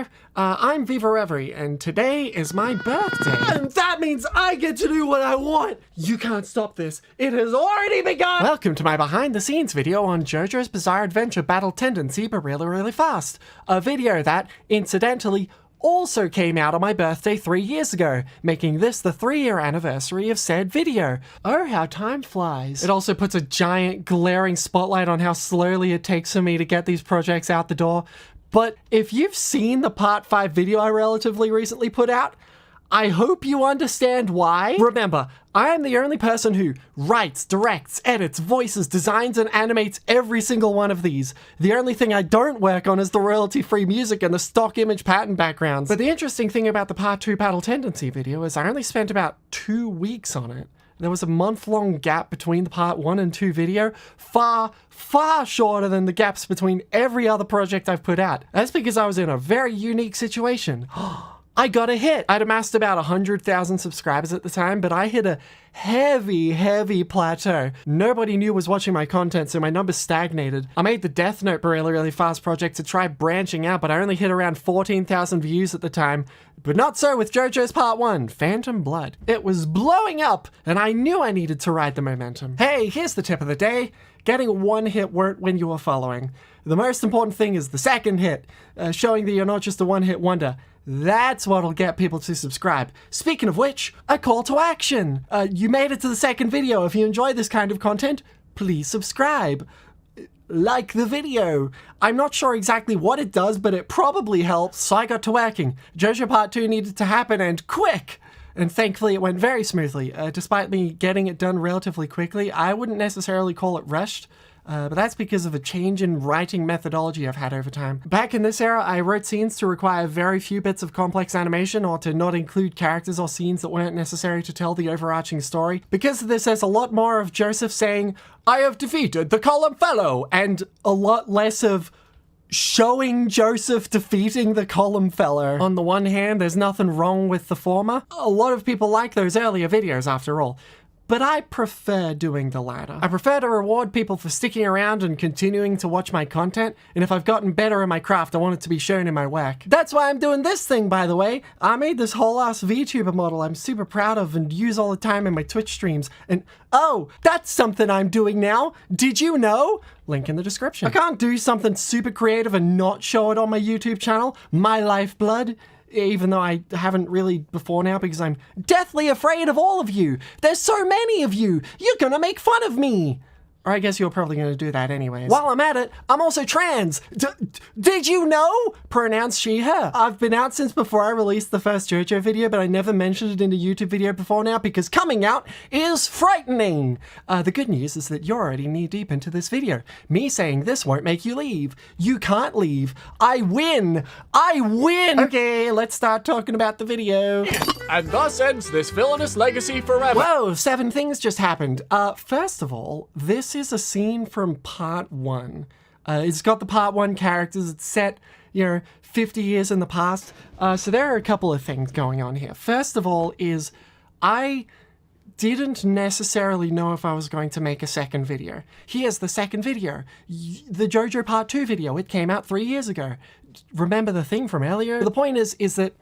there, I'm Viva Reverie, and today is my birthday. And that means I get to do what I want! You can't stop this. It has already begun! Welcome to my behind the scenes video on JoJo's Bizarre Adventure Battle Tendency but really fast. A video that, incidentally, also came out on my birthday 3 years ago, making this the 3-year anniversary of said video. Oh, how time flies. It also puts a giant glaring spotlight on how slowly it takes for me to get these projects out the door. But if you've seen the part 5 video I relatively recently put out, I hope you understand why. Remember, I am the only person who writes, directs, edits, voices, designs, and animates every single one of these. The only thing I don't work on is the royalty-free music and the stock image pattern backgrounds. But the interesting thing about the part 2 Battle Tendency video is I only spent about 2 weeks on it. There was a month-long gap between the part 1 and 2 video, far shorter than the gaps between every other project I've put out. That's because I was in a very unique situation. I got a hit. I'd amassed about 100,000 subscribers at the time, but I hit a heavy plateau. Nobody knew was watching my content, so my numbers stagnated. I made the Death Note really fast project to try branching out, but I only hit around 14,000 views at the time. But not so with JoJo's Part 1, Phantom Blood. It was blowing up, and I knew I needed to ride the momentum. Hey, here's the tip of the day. Getting one hit won't win you a following. The most important thing is the second hit, showing that you're not just a one-hit wonder. That's what'll get people to subscribe. Speaking of which, a call to action. You made it to the second video. If you enjoy this kind of content, please subscribe. Like the video. I'm not sure exactly what it does, but it probably helps, so I got to working. JoJo Part 2 needed to happen, and quick! And thankfully it went very smoothly. Despite me getting it done relatively quickly, I wouldn't necessarily call it rushed. But that's because of a change in writing methodology I've had over time. Back in this era, I wrote scenes to require very few bits of complex animation or to not include characters or scenes that weren't necessary to tell the overarching story. Because of this, there's a lot more of Joseph saying, "I have defeated the column fellow," and a lot less of showing Joseph defeating the column fellow. On the one hand, there's nothing wrong with the former. A lot of people like those earlier videos after all. But I prefer doing the latter. I prefer to reward people for sticking around and continuing to watch my content, and if I've gotten better in my craft, I want it to be shown in my work. That's why I'm doing this thing, by the way. I made this whole ass VTuber model I'm super proud of and use all the time in my Twitch streams, and oh, that's something I'm doing now. Did you know? Link in the description. I can't do something super creative and not show it on my YouTube channel, My Lifeblood. Even though I haven't really before now because I'm deathly afraid of all of you. There's so many of you. You're gonna make fun of me. Or I guess you're probably gonna do that anyways. While I'm at it, I'm also trans. Did you know? Pronouns she, her. I've been out since before I released the first JoJo video, but I never mentioned it in a YouTube video before now because coming out is frightening. The good news is that you're already knee deep into this video. Me saying this won't make you leave. You can't leave. I win. I win. Okay, let's start talking about the video. And thus ends this villainous legacy forever. Whoa, 7 things just happened. First of all, this is a scene from part 1. It's got the part 1 characters. It's set, 50 years in the past. So there are a couple of things going on here. First of all is I didn't necessarily know if I was going to make a second video. Here's the second video. The JoJo Part 2 video. It came out 3 years ago. Remember the thing from earlier? The point is that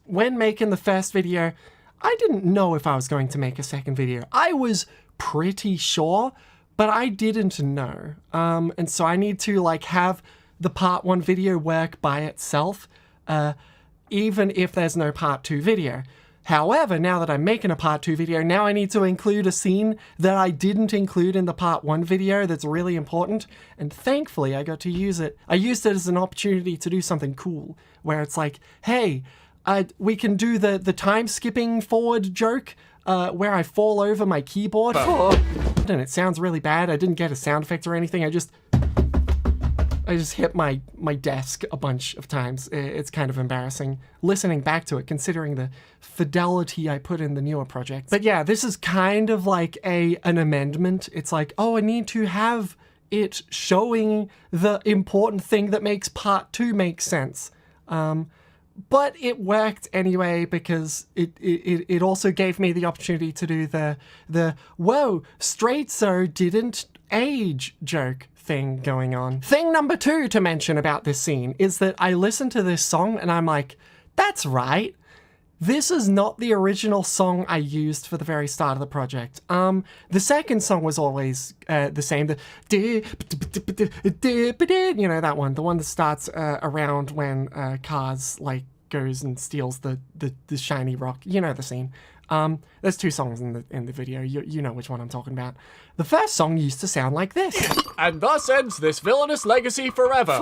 when making the first video, I didn't know if I was going to make a second video. I was pretty sure, but I didn't know. And so I need to have the part 1 video work by itself, even if there's no part 2 video. However, now that I'm making a part 2 video, now I need to include a scene that I didn't include in the part 1 video that's really important, and thankfully I got to use it. I used it as an opportunity to do something cool, where it's like, hey, we can do the time skipping forward joke, where I fall over my keyboard. And it sounds really bad. I didn't get a sound effect or anything. I just hit my desk a bunch of times. It's kind of embarrassing listening back to it, considering the fidelity I put in the newer projects. But yeah, this is kind of like an amendment. It's like, oh, I need to have it showing the important thing that makes part 2 make sense. But it worked anyway because it also gave me the opportunity to do the whoa, straight so didn't age joke thing going on. Thing number 2 to mention about this scene is that I listen to this song and I'm like, that's right. This is not the original song I used for the very start of the project. The second song was always the same. You know that one, the one that starts around when Kaz like goes and steals the shiny rock. You know the scene. There's 2 songs in the video. You know which one I'm talking about. The first song used to sound like this. And thus ends this villainous legacy forever.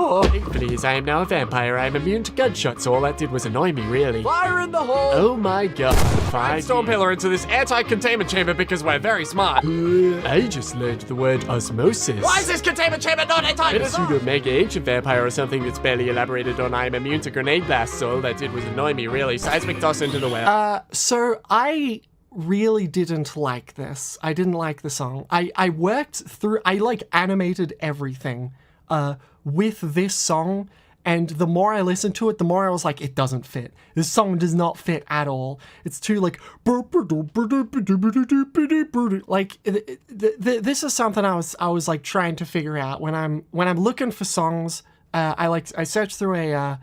Please, I am now a vampire. I am immune to gunshots, so all that did was annoy me, really. Fire in the hole! Oh my god. Find Storm Pillar into this anti-containment chamber because we're very smart. I just learned the word osmosis. Why is this containment chamber not anti- It is pseudo mega ancient vampire or something that's barely elaborated on. I am immune to grenade blasts, so all that did was annoy me, really. Seismic toss into the well. So I really didn't like this. I didn't like the song. I worked through, I like animated everything with this song, and the more I listened to it, the more I was like, it doesn't fit. This song does not fit at all. It's too like, like this is something I was like trying to figure out when I'm looking for songs. I search through a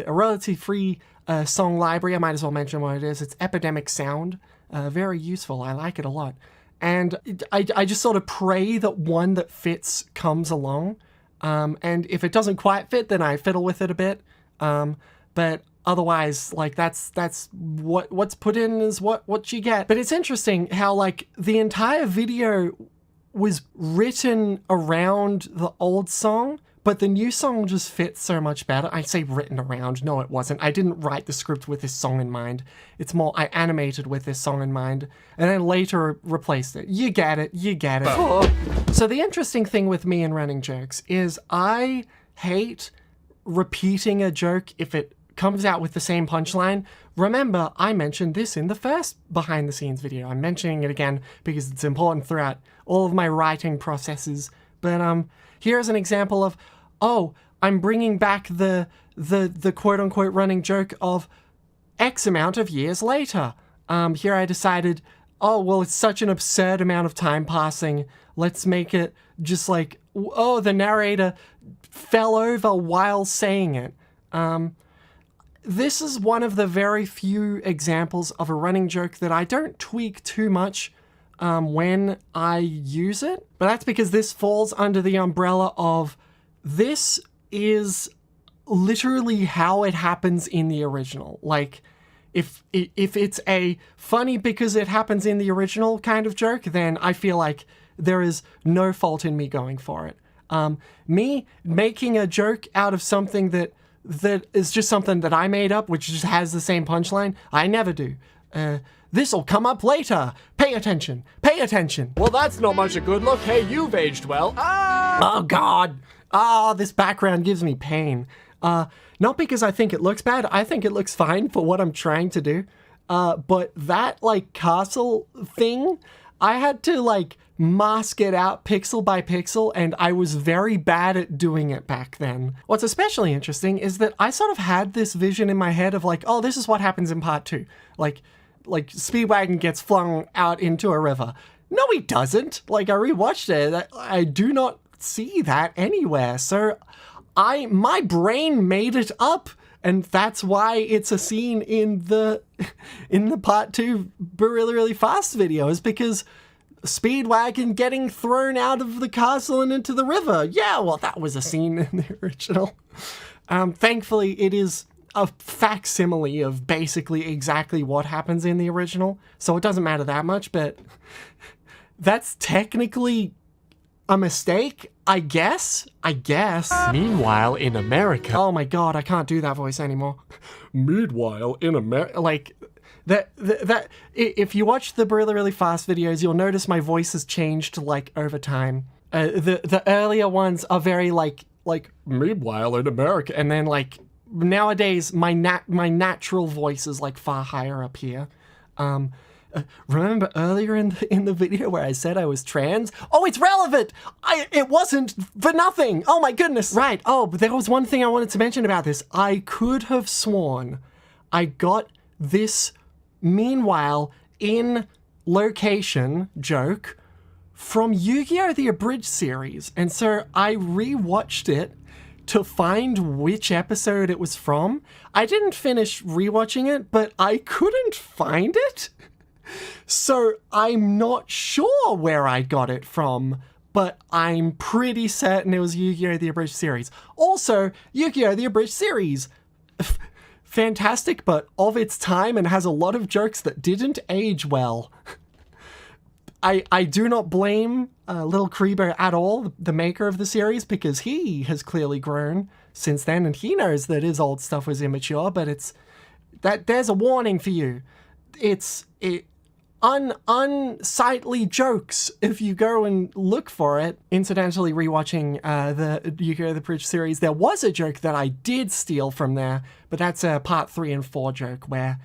royalty free song library. I might as well mention what it is. It's Epidemic Sound. Very useful. I like it a lot. And I just sort of pray that one that fits comes along. And if it doesn't quite fit, then I fiddle with it a bit. But otherwise, like that's what's put in is what you get. But it's interesting how like the entire video was written around the old song, but the new song just fits so much better. I say written around. No, it wasn't. I didn't write the script with this song in mind. It's more, I animated with this song in mind, and then later replaced it. You get it. You get it. Oh. So the interesting thing with me and running jokes is I hate repeating a joke if it comes out with the same punchline. Remember, I mentioned this in the first behind the scenes video. I'm mentioning it again because it's important throughout all of my writing processes. But here's an example of, oh, I'm bringing back the quote-unquote running joke of X amount of years later. Here I decided, oh, well, it's such an absurd amount of time passing. Let's make it just like, oh, the narrator fell over while saying it. This is one of the very few examples of a running joke that I don't tweak too much when I use it. But that's because this falls under the umbrella of this is literally how it happens in the original. Like, if it's a funny because it happens in the original kind of joke, then I feel like there is no fault in me going for it. Me making a joke out of something that is just something that I made up, which just has the same punchline, I never do. This'll come up later. Pay attention. Pay attention. Well, that's not much a good look. Hey, you've aged well. Oh, God. Oh, this background gives me pain. Not because I think it looks bad. I think it looks fine for what I'm trying to do. But that, like, castle thing, I had to, like, mask it out pixel by pixel, and I was very bad at doing it back then. What's especially interesting is that I sort of had this vision in my head of, like, oh, this is what happens in part 2. Like Speedwagon gets flung out into a river. No, he doesn't. Like, I rewatched it. I do not see that anywhere. So my brain made it up, and that's why it's a scene in the part 2 really, really fast video, is because Speedwagon getting thrown out of the castle and into the river. Yeah, well, that was a scene in the original. Thankfully, it is a facsimile of basically exactly what happens in the original, so it doesn't matter that much, but that's technically a mistake, I guess. Meanwhile, in America... Oh my god, I can't do that voice anymore. Meanwhile, in America... Like, that if you watch the really, really fast videos, you'll notice my voice has changed, like, over time. The earlier ones are very, like, meanwhile in America, and then, like, nowadays, my natural voice is, like, far higher up here. Remember earlier in the video where I said I was trans? Oh, it's relevant! It wasn't for nothing! Oh my goodness! Right, oh, but there was one thing I wanted to mention about this. I could have sworn I got this meanwhile in location joke from Yu-Gi-Oh! The Abridged series. And so I rewatched it to find which episode it was from. I didn't finish rewatching it, but I couldn't find it. So I'm not sure where I got it from, but I'm pretty certain it was Yu-Gi-Oh! The Abridged series. Also, Yu-Gi-Oh! The Abridged series, fantastic, but of its time, and has a lot of jokes that didn't age well. I do not blame Lil Kribo at all, the maker of the series, because he has clearly grown since then, and he knows that his old stuff was immature, but there's a warning for you. It's unsightly jokes if you go and look for it. Incidentally, rewatching the Yu-Gi-Oh! The Abridged series, there was a joke that I did steal from there, but that's a part 3 and 4 joke where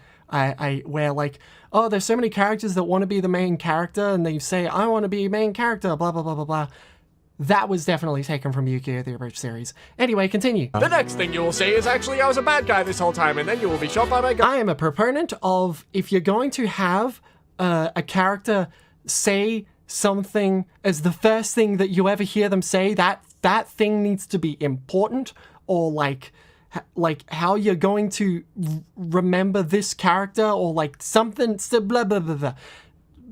where like, oh, there's so many characters that want to be the main character, and they say, I want to be main character, blah, blah, blah, blah, blah. That was definitely taken from Yu-Gi-Oh! The Abridged series. Anyway, continue. The next thing you will see is actually I was a bad guy this whole time, and then you will be shot by my gun. I am a proponent of, if you're going to have a character say something as the first thing that you ever hear them say, that thing needs to be important, or like how you're going to remember this character, or like something, blah, blah, blah, blah.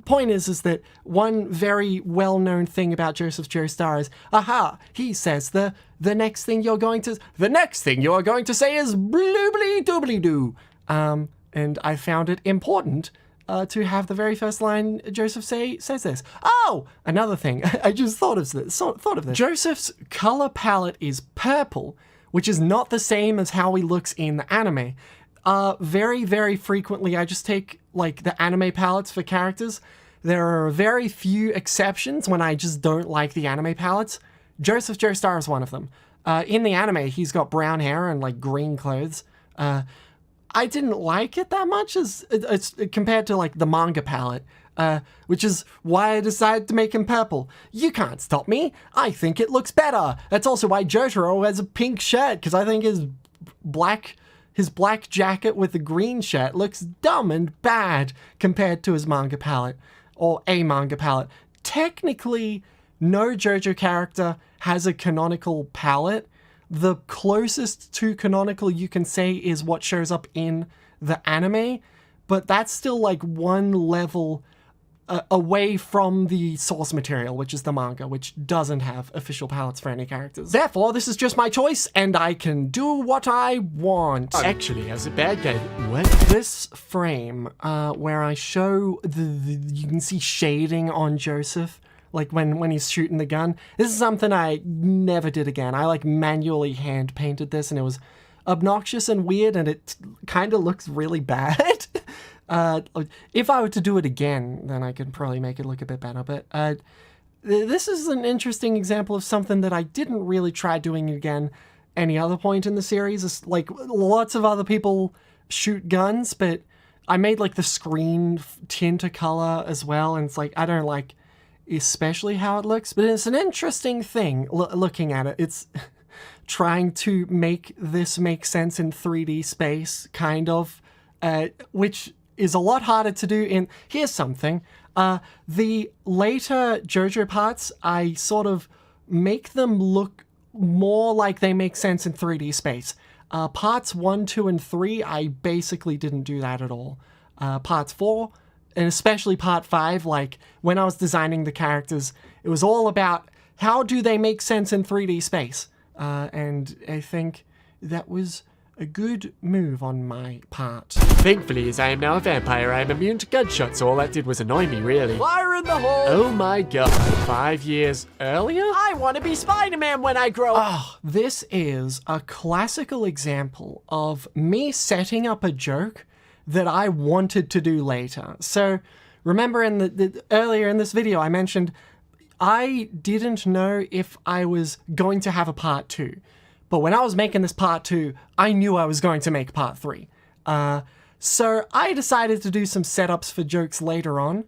Point is that one very well-known thing about Joseph Joestar is, aha, he says the next thing you're going to say is bloobly doobly doo. And I found it important to have the very first line Joseph says this. Oh, another thing, I just thought of this. Joseph's color palette is purple, which is not the same as how he looks in the anime. Very, very frequently, I just take like the anime palettes for characters. There are very few exceptions when I just don't like the anime palettes. Joseph Joestar is one of them. In the anime, he's got brown hair and like green clothes. I didn't like it that much as it's compared to like the manga palette, which is why I decided to make him purple. You can't stop me. I think it looks better. That's also why Jotaro has a pink shirt, because I think his black jacket with the green shirt looks dumb and bad compared to his manga palette, or a manga palette. Technically, no JoJo character has a canonical palette. The closest to canonical you can say is what shows up in the anime, but that's still like one level away from the source material, which is the manga, which doesn't have official palettes for any characters. Therefore, this is just my choice, and I can do what I want. Actually, as a bad guy, what? This frame, where I show you can see shading on Joseph, like when he's shooting the gun. This is something I never did again. I like manually hand painted this, and it was obnoxious and weird, and it kind of looks really bad. If I were to do it again, then I could probably make it look a bit better. But this is an interesting example of something that I didn't really try doing again any other point in the series. It's like lots of other people shoot guns, but I made like the screen tint a color as well, and it's like I don't like especially how it looks, but it's an interesting thing looking at it. It's trying to make this make sense in 3D space, kind of, which is a lot harder to do in... Here's something. The later JoJo parts, I sort of make them look more like they make sense in 3D space. Parts 1, 2, and 3, I basically didn't do that at all. Parts 4, and especially part 5, like when I was designing the characters, it was all about how do they make sense in 3D space. And I think that was a good move on my part. Thankfully, as I am now a vampire, I am immune to gunshots, so all that did was annoy me, really. Fire in the hole! Oh my god. 5 years earlier? I want to be Spider-Man when I grow up! Oh, this is a classical example of me setting up a joke that I wanted to do later. So, remember in the earlier in this video, I mentioned I didn't know if I was going to have a part 2. But when I was making this part 2, I knew I was going to make part 3. So I decided to do some setups for jokes later on.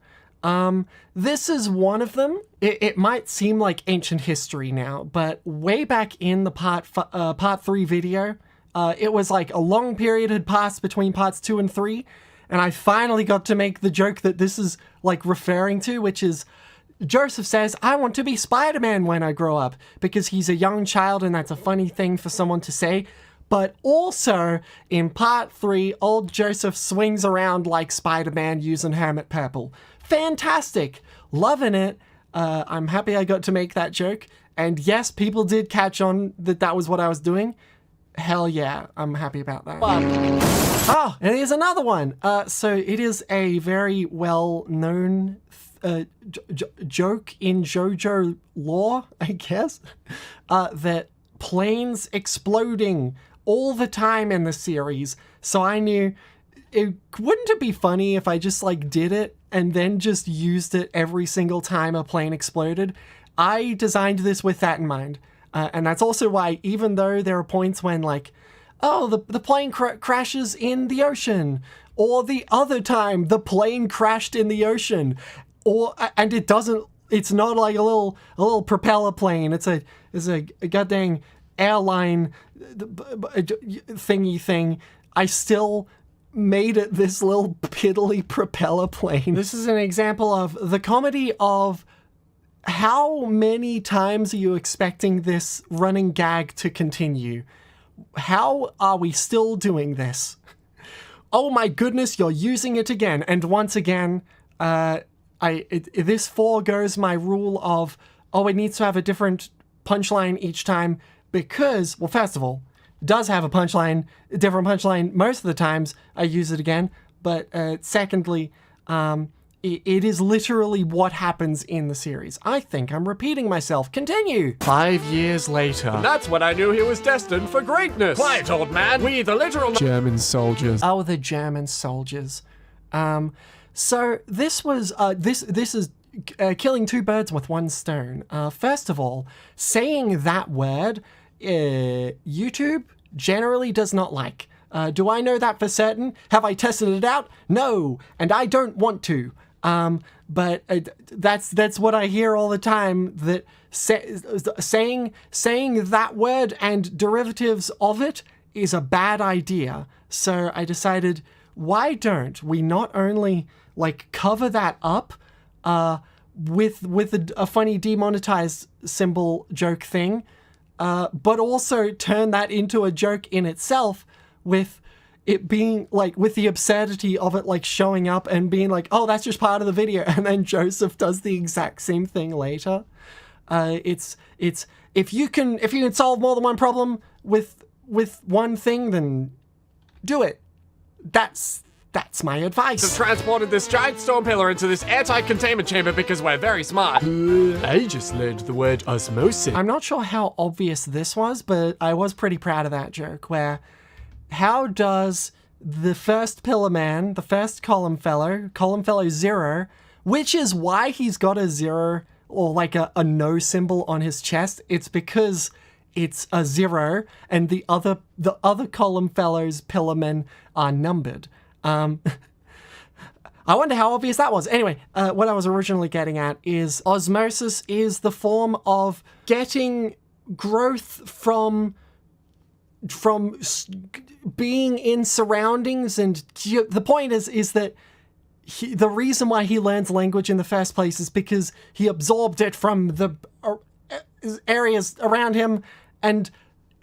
This is one of them. It might seem like ancient history now, but way back in the part 3 video, it was like a long period had passed between parts 2 and 3, and I finally got to make the joke that this is like referring to, which is Joseph says, I want to be Spider-Man when I grow up, because he's a young child and that's a funny thing for someone to say. But also, in part 3, old Joseph swings around like Spider-Man using Hermit Purple. Fantastic! Loving it. I'm happy I got to make that joke. And yes, people did catch on that that was what I was doing. Hell yeah, I'm happy about that. Oh, and here's another one. So it is a very well-known joke in JoJo lore, I guess, that planes exploding all the time in the series. So I knew, wouldn't it be funny if I just like did it and then just used it every single time a plane exploded? I designed this with that in mind. And that's also why, even though there are points when like, oh, the plane crashes in the ocean, or the other time the plane crashed in the ocean, and it's not like a little propeller plane. It's a goddamn airline thingy thing. I still made it this little piddly propeller plane. This is an example of the comedy of how many times are you expecting this running gag to continue? How are we still doing this? Oh my goodness, you're using it again. And once again, this forgoes my rule of, oh, it needs to have a different punchline each time because, well, first of all, it does have a different punchline most of the times I use it again. But secondly, it is literally what happens in the series. I think I'm repeating myself. Continue. 5 years later. And that's when I knew he was destined for greatness. Quiet, old man. We, the literal German soldiers. Oh, the German soldiers. So this was this is killing two birds with one stone. First of all, saying that word, YouTube generally does not like. Do I know that for certain? Have I tested it out? No, and I don't want to. But that's what I hear all the time, that saying that word and derivatives of it is a bad idea. So I decided, why don't we not only like cover that up with a funny demonetized symbol joke thing, but also turn that into a joke in itself, with it being like, with the absurdity of it like showing up and being like, oh, that's just part of the video, and then Joseph does the exact same thing later. It's if you can solve more than one problem with one thing, then do it. That's my advice. Have transported this giant stone pillar into this airtight containment chamber because we're very smart. I just learned the word osmosis. I'm not sure how obvious this was, but I was pretty proud of that joke, where how does the first pillar man, the first column fellow 0, which is why he's got a 0 or like a no symbol on his chest, it's because it's a 0 and the other column fellows, pillar men, are numbered. I wonder how obvious that was. Anyway, what I was originally getting at is osmosis is the form of getting growth from being in surroundings, and the point is that the reason why he learns language in the first place is because he absorbed it from the areas around him, and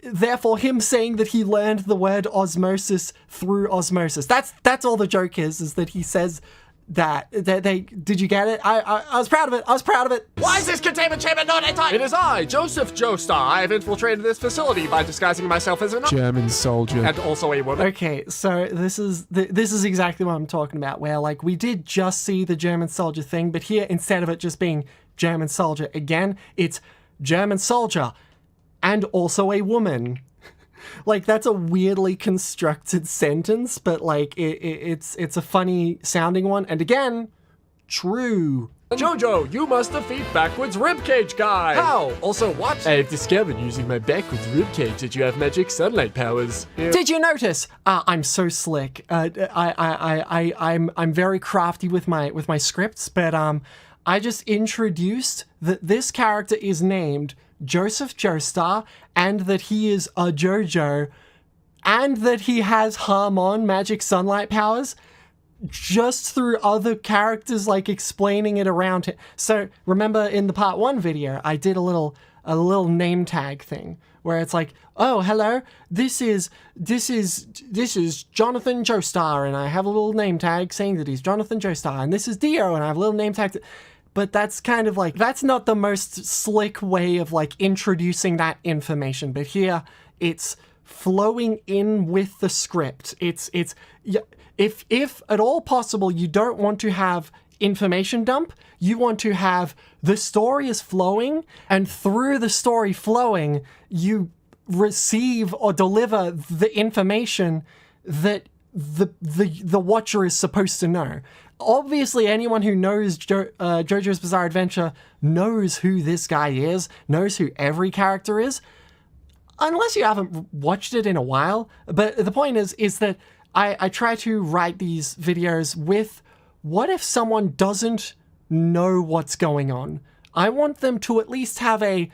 therefore him saying that he learned the word osmosis through osmosis. That's all the joke is that he says that. Did you get it? I was proud of it. Why is this containment chamber not airtight? It is I, Joseph Joestar. I have infiltrated this facility by disguising myself as a German soldier. and also a woman. Okay, so this is exactly what I'm talking about, where like we did just see the German soldier thing, but here, instead of it just being German soldier again, it's German soldier and also a woman. Like, that's a weirdly constructed sentence, but like it's a funny sounding one, and again, true. Jojo, you must defeat backwards ribcage guy. How? Also, what? I've discovered using my backwards ribcage that you have magic sunlight powers. Did you notice? I'm so slick. I'm very crafty with my scripts, but I just introduced that this character is named Joseph Joestar, and that he is a JoJo, and that he has Harmon magic sunlight powers. just through other characters like explaining it around him. So remember in the part 1 video, I did a little name tag thing where it's like, oh, hello, this is Jonathan Joestar, and I have a little name tag saying that he's Jonathan Joestar, and this is Dio, and I have a little name tag. But that's kind of like, that's not the most slick way of like introducing that information. But here it's flowing in with the script. If at all possible, you don't want to have information dump, you want to have the story is flowing, and through the story flowing, you receive or deliver the information that the watcher is supposed to know. Obviously, anyone who knows JoJo's Bizarre Adventure knows who this guy is, knows who every character is, unless you haven't watched it in a while. But the point is that I try to write these videos with, what if someone doesn't know what's going on? I want them to at least have a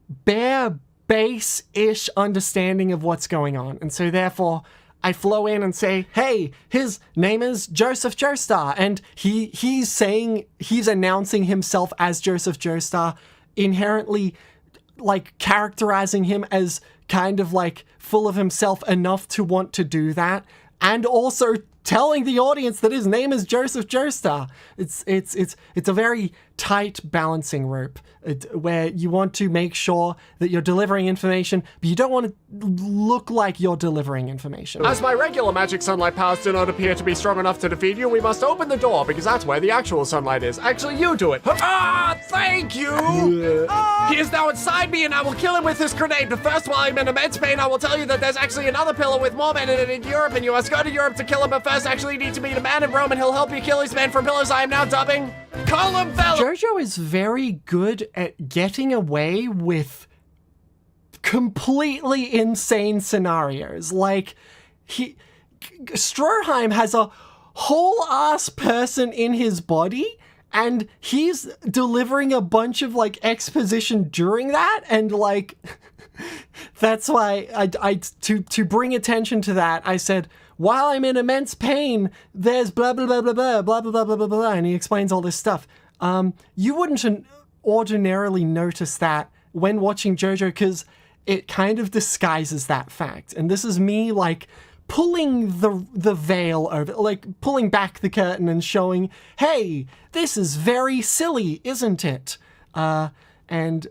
bare base-ish understanding of what's going on. And so therefore, I flow in and say, hey, his name is Joseph Joestar, and he's announcing himself as Joseph Joestar, inherently like characterizing him as kind of like full of himself enough to want to do that, and also telling the audience that his name is Joseph Joestar. It's a very tight balancing rope where you want to make sure that you're delivering information, but you don't want to look like you're delivering information. As my regular magic sunlight powers do not appear to be strong enough to defeat you, we must open the door, because that's where the actual sunlight is. Actually, you do it. Ah, thank you! He is now inside me, and I will kill him with this grenade. But first, while I'm in immense pain, I will tell you that there's actually another pillar with more men in it in Europe, and you must go to Europe to kill him. But first, actually, you need to meet a man in Rome, and he'll help you kill his men from pillars. I am now dubbing Column Fella. JoJo is very good at getting away with completely insane scenarios. Like, Stroheim has a whole ass person in his body, and he's delivering a bunch of like exposition during that, and like that's why I to bring attention to that, I said, while I'm in immense pain, there's blah blah blah blah blah blah blah blah blah blah, and he explains all this stuff. You wouldn't ordinarily notice that when watching JoJo, because it kind of disguises that fact. And this is me like pulling the veil over, like pulling back the curtain and showing, hey, this is very silly, isn't it? And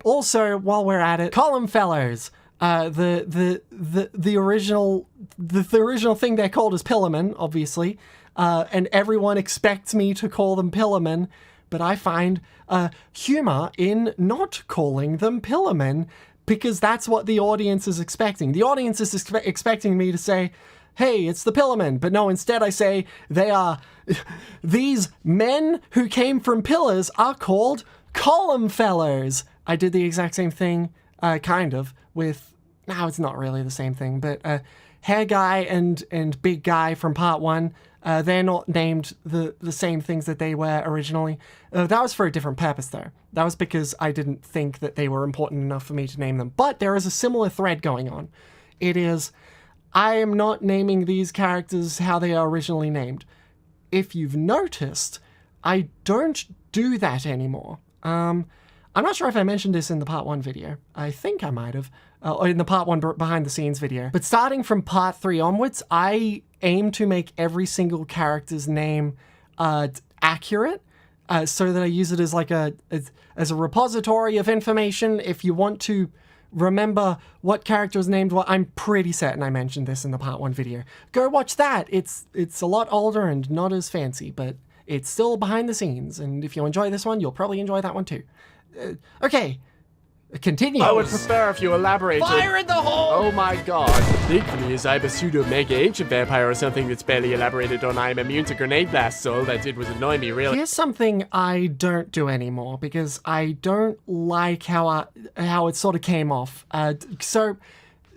also, while we're at it, Column Fellows. The original thing they're called is Pillarmen, obviously, and everyone expects me to call them Pillarmen, but I find humor in not calling them Pillarmen, because that's what the audience is expecting. The audience is expecting me to say, hey, it's the Pillarmen, but no, instead I say they are these men who came from pillars are called Column Fellows. I did the exact same thing, kind of, with, no, it's not really the same thing, but Hair Guy and Big Guy from part 1, they're not named the same things that they were originally. That was for a different purpose, though. That was because I didn't think that they were important enough for me to name them. But there is a similar thread going on. It is, I am not naming these characters how they are originally named. If you've noticed, I don't do that anymore. I'm not sure if I mentioned this in the part 1 video. I think I might have. Or in the part 1 behind the scenes video. But starting from part 3 onwards, I aim to make every single character's name accurate, so that I use it as like as a repository of information. If you want to remember what character is named, well, I'm pretty certain I mentioned this in the part 1 video. Go watch that. It's a lot older and not as fancy, but it's still behind the scenes. And if you enjoy this one, you'll probably enjoy that one too. Okay, continue. I would prefer if you elaborated. Fire in the hole! Oh my god. Thankfully, as I'm a pseudo-mega ancient vampire or something that's barely elaborated on, I'm immune to grenade blasts, so all that did was annoy me, really. Here's something I don't do anymore, because I don't like how it sort of came off. So,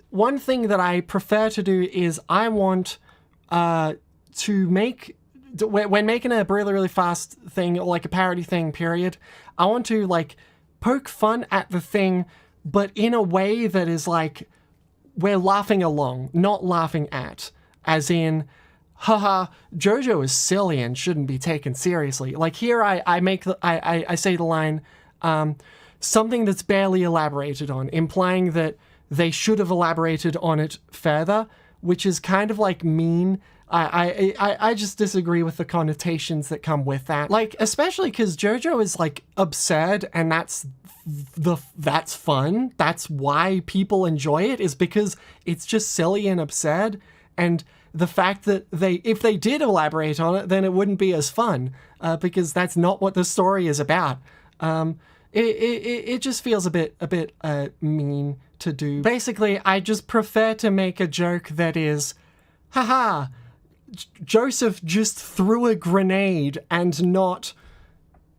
one thing that I prefer to do is I want to make, when making a really, really fast thing, or like a parody thing, period, I want to, like, poke fun at the thing, but in a way that is like, we're laughing along, not laughing at. As in, haha, JoJo is silly and shouldn't be taken seriously. Like here I say the line, something that's barely elaborated on, implying that they should have elaborated on it further, which is kind of like mean. I just disagree with the connotations that come with that. Like, especially because JoJo is like absurd, and that's fun. That's why people enjoy it, is because it's just silly and absurd. And the fact that if they did elaborate on it, then it wouldn't be as fun, because that's not what the story is about. It just feels a bit mean to do. Basically, I just prefer to make a joke that is, haha, Joseph just threw a grenade, and not,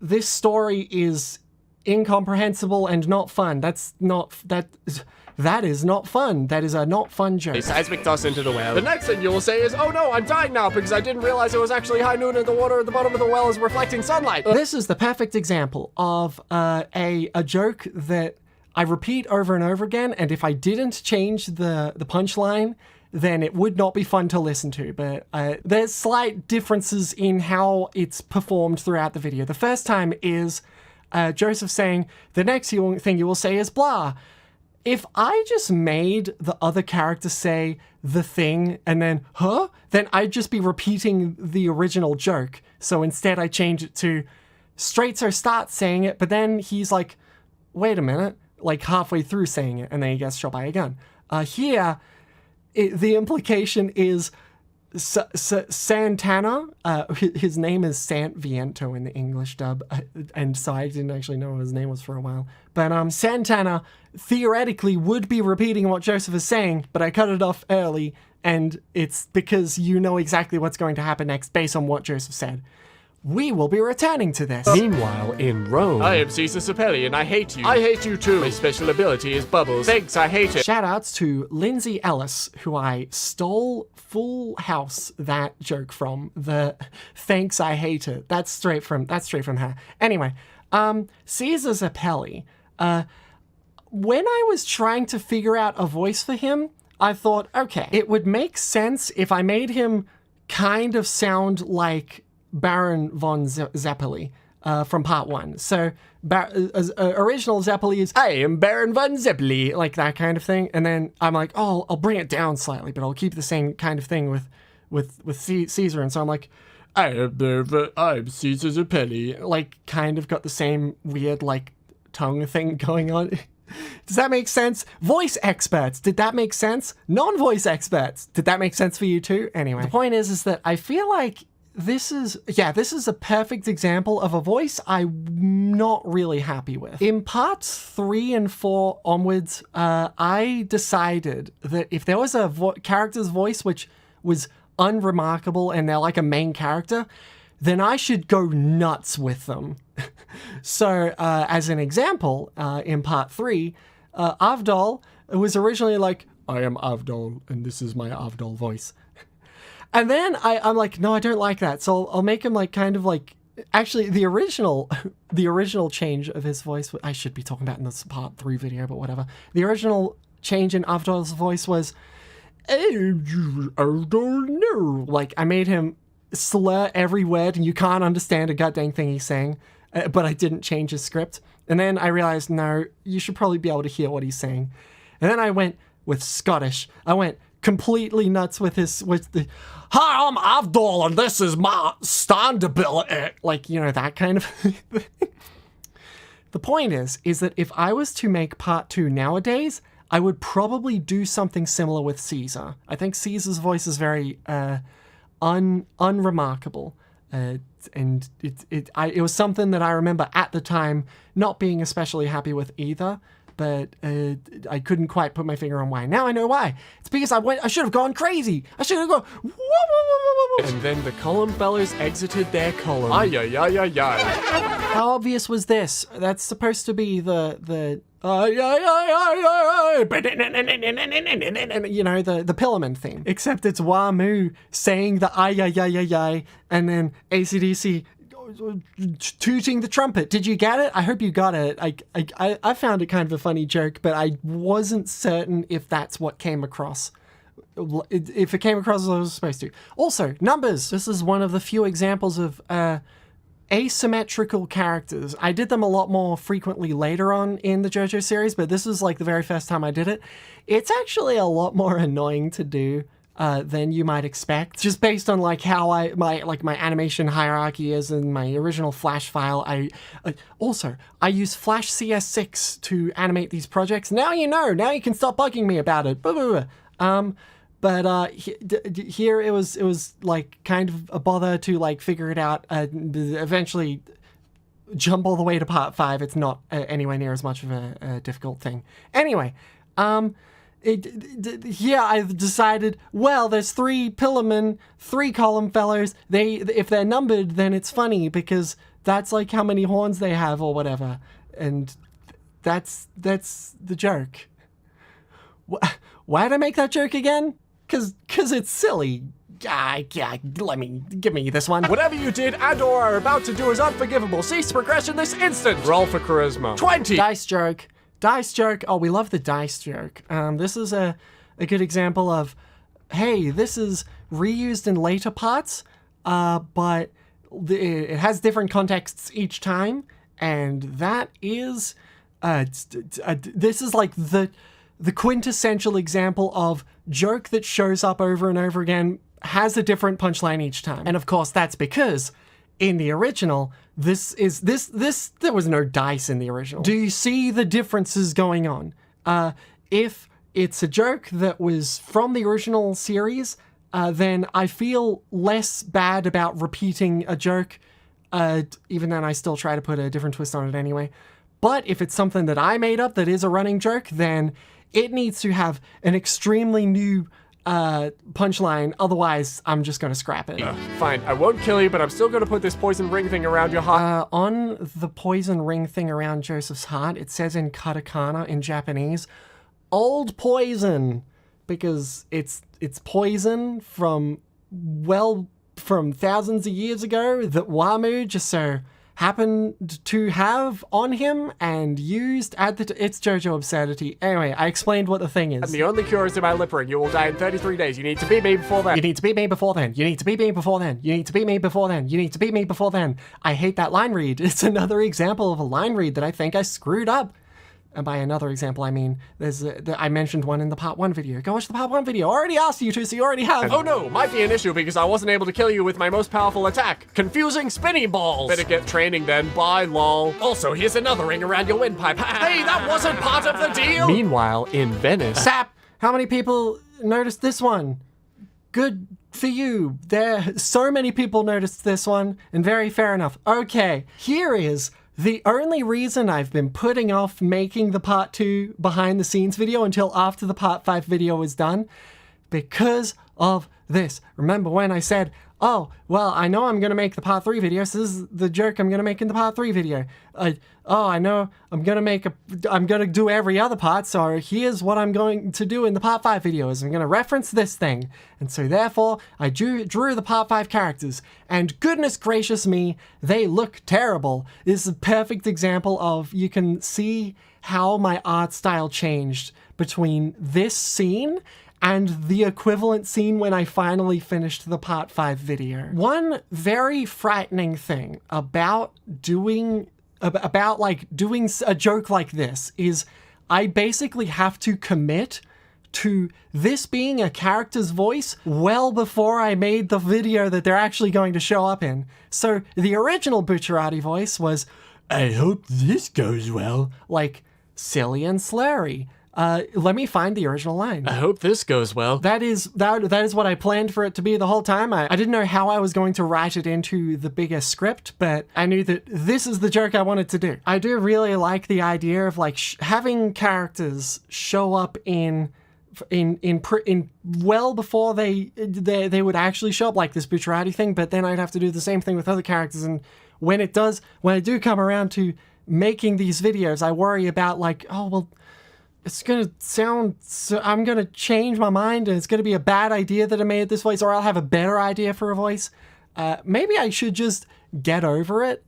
this story is incomprehensible and not fun. That is not fun. That is a not fun joke. Seismic toss into the well. The next thing you will say is, oh no, I'm dying now because I didn't realize it was actually high noon and the water at the bottom of the well is reflecting sunlight. This is the perfect example of a joke that I repeat over and over again, and if I didn't change the punchline, then it would not be fun to listen to. But there's slight differences in how it's performed throughout the video. The first time is Joseph saying, the next thing you will say is blah. If I just made the other character say the thing and then, huh? Then I'd just be repeating the original joke. So instead I change it to Straightser starts saying it, but then he's like, wait a minute, like halfway through saying it, and then he gets shot by a gun. Here, the implication is Santana, his name is Sant Viento in the English dub, and so I didn't actually know what his name was for a while. But Santana theoretically would be repeating what Joseph is saying, but I cut it off early, and it's because you know exactly what's going to happen next based on what Joseph said. We will be returning to this. Meanwhile, in Rome... I am Caesar Zappelly and I hate you. I hate you too. My special ability is bubbles. Thanks, I hate it. Shoutouts to Lindsay Ellis, who I stole Full House that joke from. The thanks, I hate it. That's straight from her. Anyway, Caesar Zappelly. When I was trying to figure out a voice for him, I thought, okay, it would make sense if I made him kind of sound like Baron von Zappelly from part 1. So original Zappelly is, I am Baron von Zappelly, like that kind of thing. And then I'm like, oh, I'll bring it down slightly, but I'll keep the same kind of thing with Caesar. And so I'm like, I'm Caesar Zappelly, like kind of got the same weird like tongue thing going on. Does that make sense? Voice experts, did that make sense? Non-voice experts, did that make sense for you too? Anyway, the point is that I feel like this is a perfect example of a voice I'm not really happy with. In parts 3 and 4 onwards, I decided that if there was a character's voice which was unremarkable and they're like a main character, then I should go nuts with them. So, as an example, in part 3, Avdol was originally like, I am Avdol, and this is my Avdol voice. And then I'm like, no, I don't like that. So I'll make him like kind of like, actually the original change of his voice, I should be talking about in this part 3 video, but whatever. The original change in Avdol's voice was, I don't know. Like I made him slur every word and you can't understand a goddamn thing he's saying, but I didn't change his script. And then I realized, no, you should probably be able to hear what he's saying. And then I went with Scottish. I went completely nuts with the, hi, I'm Avdol and this is my stand ability. Like, you know, that kind of thing. The point is that if I was to make part 2 nowadays, I would probably do something similar with Caesar. I think Caesar's voice is very unremarkable. And it was something that I remember at the time not being especially happy with either. But I couldn't quite put my finger on why. Now I know why. It's because I should have gone crazy. I should have gone, whoa, whoa, whoa, whoa, whoa. And then the column fellers exited their column. Ay, ay, ay, ay, ay. How obvious was this? That's supposed to be the you know, the Pillarman theme. Except it's Wamu saying the ay, ay, ay, ay, ay, and then AC/DC tooting the trumpet. Did you get it? I hope you got it. I found it kind of a funny joke, but I wasn't certain if that's what came across if it came across as I was supposed to. Also, numbers. This is one of the few examples of asymmetrical characters. I did them a lot more frequently later on in the JoJo series, but this was like the very first time I did it. It's actually a lot more annoying to do than you might expect, just based on like how my animation hierarchy is in my original Flash file. I use Flash CS6 to animate these projects. Now you know. Now you can stop bugging me about it. But here it was like kind of a bother to like figure it out. Eventually jump all the way to part 5. It's not anywhere near as much of a difficult thing. Anyway, here I've decided, well, there's 3 Pillarmen, 3 Column Fellows. If they're numbered, then it's funny because that's like how many horns they have or whatever. And that's the joke. Why did I make that joke again? Cause it's silly. Give me this one. Whatever you did and or are about to do is unforgivable. Cease progression this instant. Roll for charisma. 20. Dice joke. Dice joke. Oh, we love the dice joke. This is a good example of, hey, this is reused in later parts, but it has different contexts each time, and that is, this is like the quintessential example of joke that shows up over and over again, has a different punchline each time. And of course, that's because in the original, there was no dice in the original. Do you see the differences going on? If it's a joke that was from the original series, then I feel less bad about repeating a joke, even then I still try to put a different twist on it anyway. But if it's something that I made up that is a running joke, then it needs to have an extremely new punchline, otherwise I'm just going to scrap it. Fine, I won't kill you, but I'm still going to put this poison ring thing around your heart. On the poison ring thing around Joseph's heart, it says in katakana in Japanese, old poison, because it's poison from thousands of years ago that Wamu just so happened to have on him and used at the it's JoJo absurdity. Anyway, I explained what the thing is. And the only cure is in my lip ring. You will die in 33 days. You need to beat me before then. You need to beat me before then. You need to beat me before then. You need to beat me before then. You need to beat me before then. I hate that line read. It's another example of a line read that I think I screwed up. And by another example, I mean, I mentioned one in the part 1 video. Go watch the part 1 video. I already asked you to, so you already have. Oh no, might be an issue because I wasn't able to kill you with my most powerful attack. Confusing spinny balls. Better get training then, bye lol. Also, here's another ring around your windpipe. Hey, that wasn't part of the deal. Meanwhile, in Venice... Sap! How many people noticed this one? Good for you. So many people noticed this one, and very fair enough. Okay, here is the only reason I've been putting off making the part 2 behind the scenes video until after the part 5 video was done, because of this. Remember when I said, oh, well, I know I'm going to make the part 3 video, so this is the joke I'm going to make in the part 3 video. I know I'm going to do every other part, so here's what I'm going to do in the part 5 video is I'm going to reference this thing. And so therefore, I drew the part 5 characters, and goodness gracious me, they look terrible. This is a perfect example of, you can see how my art style changed between this scene and the equivalent scene when I finally finished the part 5 video. One very frightening thing about doing a joke like this is I basically have to commit to this being a character's voice well before I made the video that they're actually going to show up in. So the original Bucciarati voice was, I hope this goes well, like silly and slurry. Let me find the original line. I hope this goes well. That is what I planned for it to be the whole time. I didn't know how I was going to write it into the bigger script, but I knew that this is the joke I wanted to do. I do really like the idea of like having characters show up in well before they would actually show up, like this Bucciarati thing, but then I'd have to do the same thing with other characters. And when I do come around to making these videos, I worry about like, oh, well, it's gonna sound, so I'm gonna change my mind and it's gonna be a bad idea that I made this voice, or I'll have a better idea for a voice. Maybe I should just get over it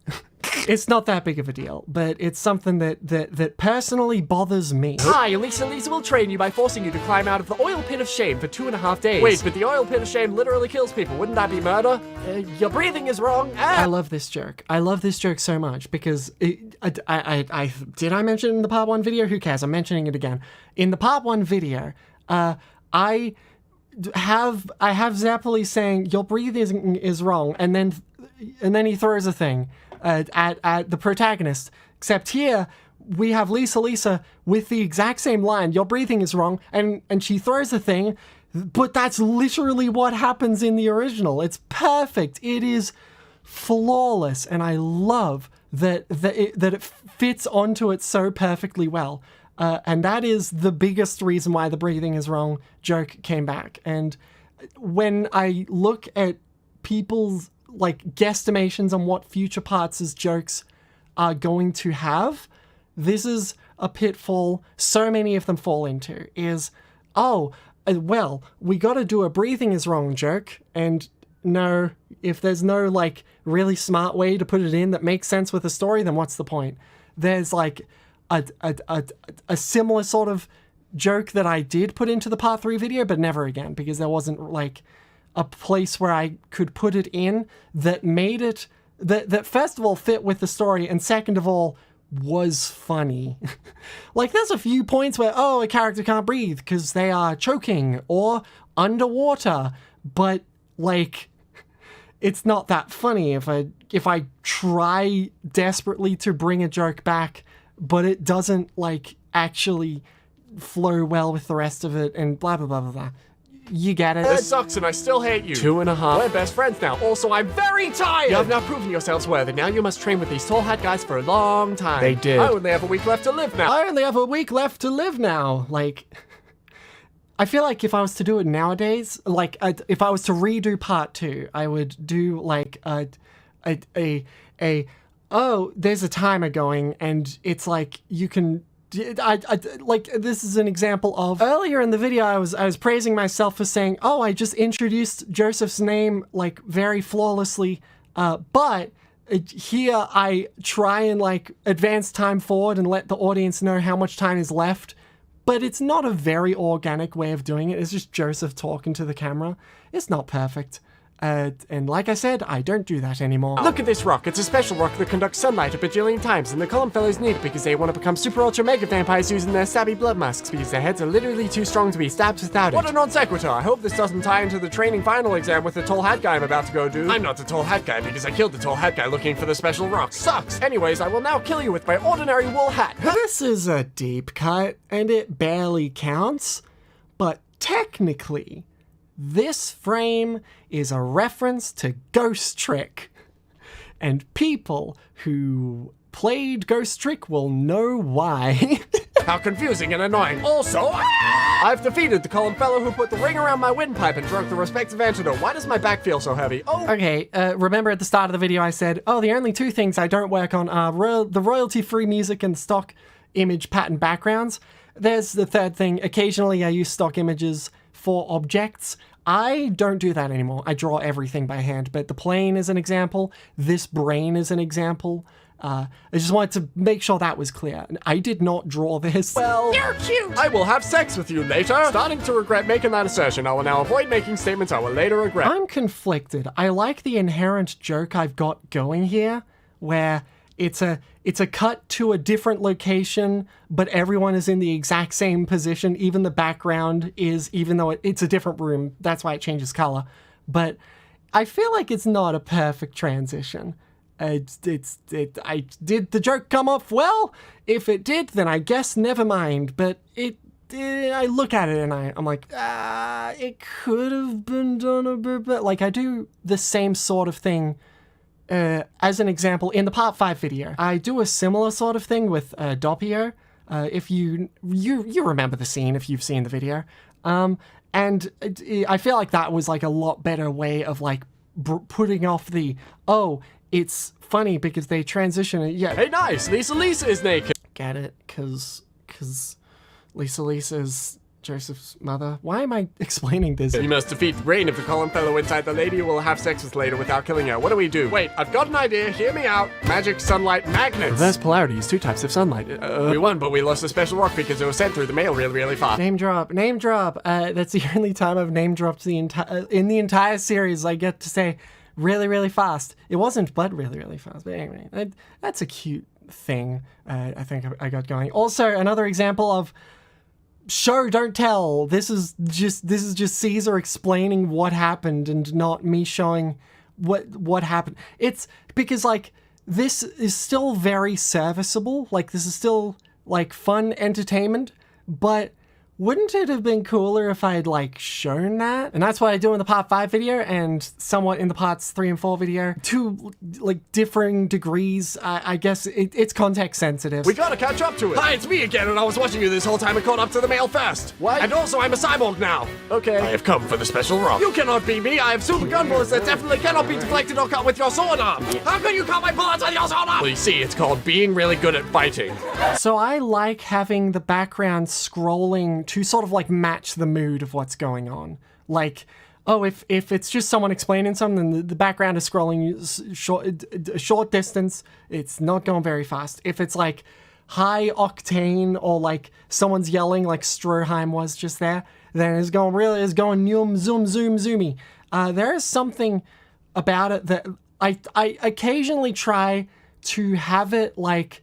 It's not that big of a deal, but it's something that personally bothers me. Hi, Lisa will train you by forcing you to climb out of the oil pit of shame for 2.5 days. Wait, but the oil pit of shame literally kills people. Wouldn't that be murder? Your breathing is wrong. I love this joke. I love this joke so much because did I mention it in the part 1 video? Who cares? I'm mentioning it again. In the part 1 video, I have Zappelly saying your breathing is wrong, and then he throws a thing at the protagonist. Except here we have Lisa with the exact same line, your breathing is wrong, and she throws a thing, but that's literally what happens in the original. It's perfect. It is flawless, and I love that it fits onto it so perfectly well. And that is the biggest reason why the breathing is wrong joke came back. And when I look at people's like guesstimations on what future parts' jokes are going to have, this is a pitfall so many of them fall into, is, oh, well, we got to do a breathing is wrong joke, and no, if there's no like really smart way to put it in that makes sense with the story, then what's the point? There's like a similar sort of joke that I did put into the part 3 video, but never again, because there wasn't like a place where I could put it in that made it, that first of all fit with the story, and second of all was funny. Like there's a few points where, oh, a character can't breathe because they are choking or underwater, but like it's not that funny if I try desperately to bring a joke back, but it doesn't like actually flow well with the rest of it, and blah blah blah blah blah. You get it. This sucks and I still hate you. 2.5. We're best friends now. Also, I'm very tired. You have now proven yourselves worthy. Now you must train with these tall hat guys for a long time. They did. I only have a week left to live now. I only have a week left to live now. Like, I feel like if I was to do it nowadays, like if I was to redo part 2, I would do like oh, there's a timer going, and it's like you can. Like this is an example of earlier in the video I was praising myself for saying, oh, I just introduced Joseph's name like very flawlessly, but here I try and like advance time forward and let the audience know how much time is left, but it's not a very organic way of doing it. It's just Joseph talking to the camera. It's not perfect. And like I said, I don't do that anymore. Look at this rock. It's a special rock that conducts sunlight a bajillion times, and the column fellows need it because they want to become super ultra mega vampires using their stabby blood masks because their heads are literally too strong to be stabbed without it. What a non sequitur. I hope this doesn't tie into the training final exam with the tall hat guy I'm about to go do. I'm not the tall hat guy because I killed the tall hat guy looking for the special rock. Sucks. Anyways, I will now kill you with my ordinary wool hat. This is a deep cut, and it barely counts, but technically, this frame is a reference to Ghost Trick, and people who played Ghost Trick will know why. How confusing and annoying. Also, I've defeated the column fellow who put the ring around my windpipe and drunk the respective antidote. Why does my back feel so heavy? Oh. Okay, remember at the start of the video I said, oh, the only 2 things I don't work on are the royalty-free music and stock image pattern backgrounds. There's the third thing. Occasionally I use stock images for objects. I don't do that anymore. I draw everything by hand, but the plane is an example. This brain is an example. I just wanted to make sure that was clear. I did not draw this. Well, you're cute. I will have sex with you later. Starting to regret making that assertion. I will now avoid making statements I will later regret. I'm conflicted. I like the inherent joke I've got going here, where it's a cut to a different location, but everyone is in the exact same position. Even the background is, even though it's a different room, that's why it changes color. But I feel like it's not a perfect transition. Did the joke come off well? If it did, then I guess never mind. But I look at it and I'm like, it could have been done a bit better. Like I do the same sort of thing. As an example, in the part 5 video, I do a similar sort of thing with Doppio. If you remember the scene if you've seen the video. And I feel like that was like a lot better way of like putting off the, oh, it's funny because they transition it. Yeah. Hey, nice. Lisa is naked. Get it? Because Lisa is Joseph's mother. Why am I explaining this? You must defeat the brain of the column fellow inside the lady you will have sex with later without killing her. What do we do? Wait, I've got an idea. Hear me out. Magic sunlight magnets. Reverse polarity is 2 types of sunlight. We won, but we lost a special rock because it was sent through the mail really, really fast. Name drop. Name drop. That's the only time I've name dropped in the entire series. I get to say really, really fast. It wasn't, but really, really fast. But anyway, that's a cute thing. I think I got going. Also, another example of show don't tell. This is just Caesar explaining what happened and not me showing what happened. It's because like this is still very serviceable. Like this is still like fun entertainment, but wouldn't it have been cooler if I had like shown that? And that's what I do in the part 5 video and somewhat in the parts 3 and 4 video. 2 like differing degrees. I guess it's context sensitive. We gotta catch up to it. Hi, it's me again, and I was watching you this whole time and caught up to the mail first. What? And also, I'm a cyborg now. Okay. I have come for the special rock. You cannot beat me. I have super gun bullets that definitely cannot be deflected or cut with your sword arm. How can you cut my bullets with your sword arm? Well, you see, it's called being really good at fighting. So I like having the background scrolling to sort of like match the mood of what's going on. Like, oh, if it's just someone explaining something, then the background is scrolling a short distance. It's not going very fast. If it's like high octane or like someone's yelling like Stroheim was just there, then it's going zoom, zoomy. There is something about it that I occasionally try to have it like,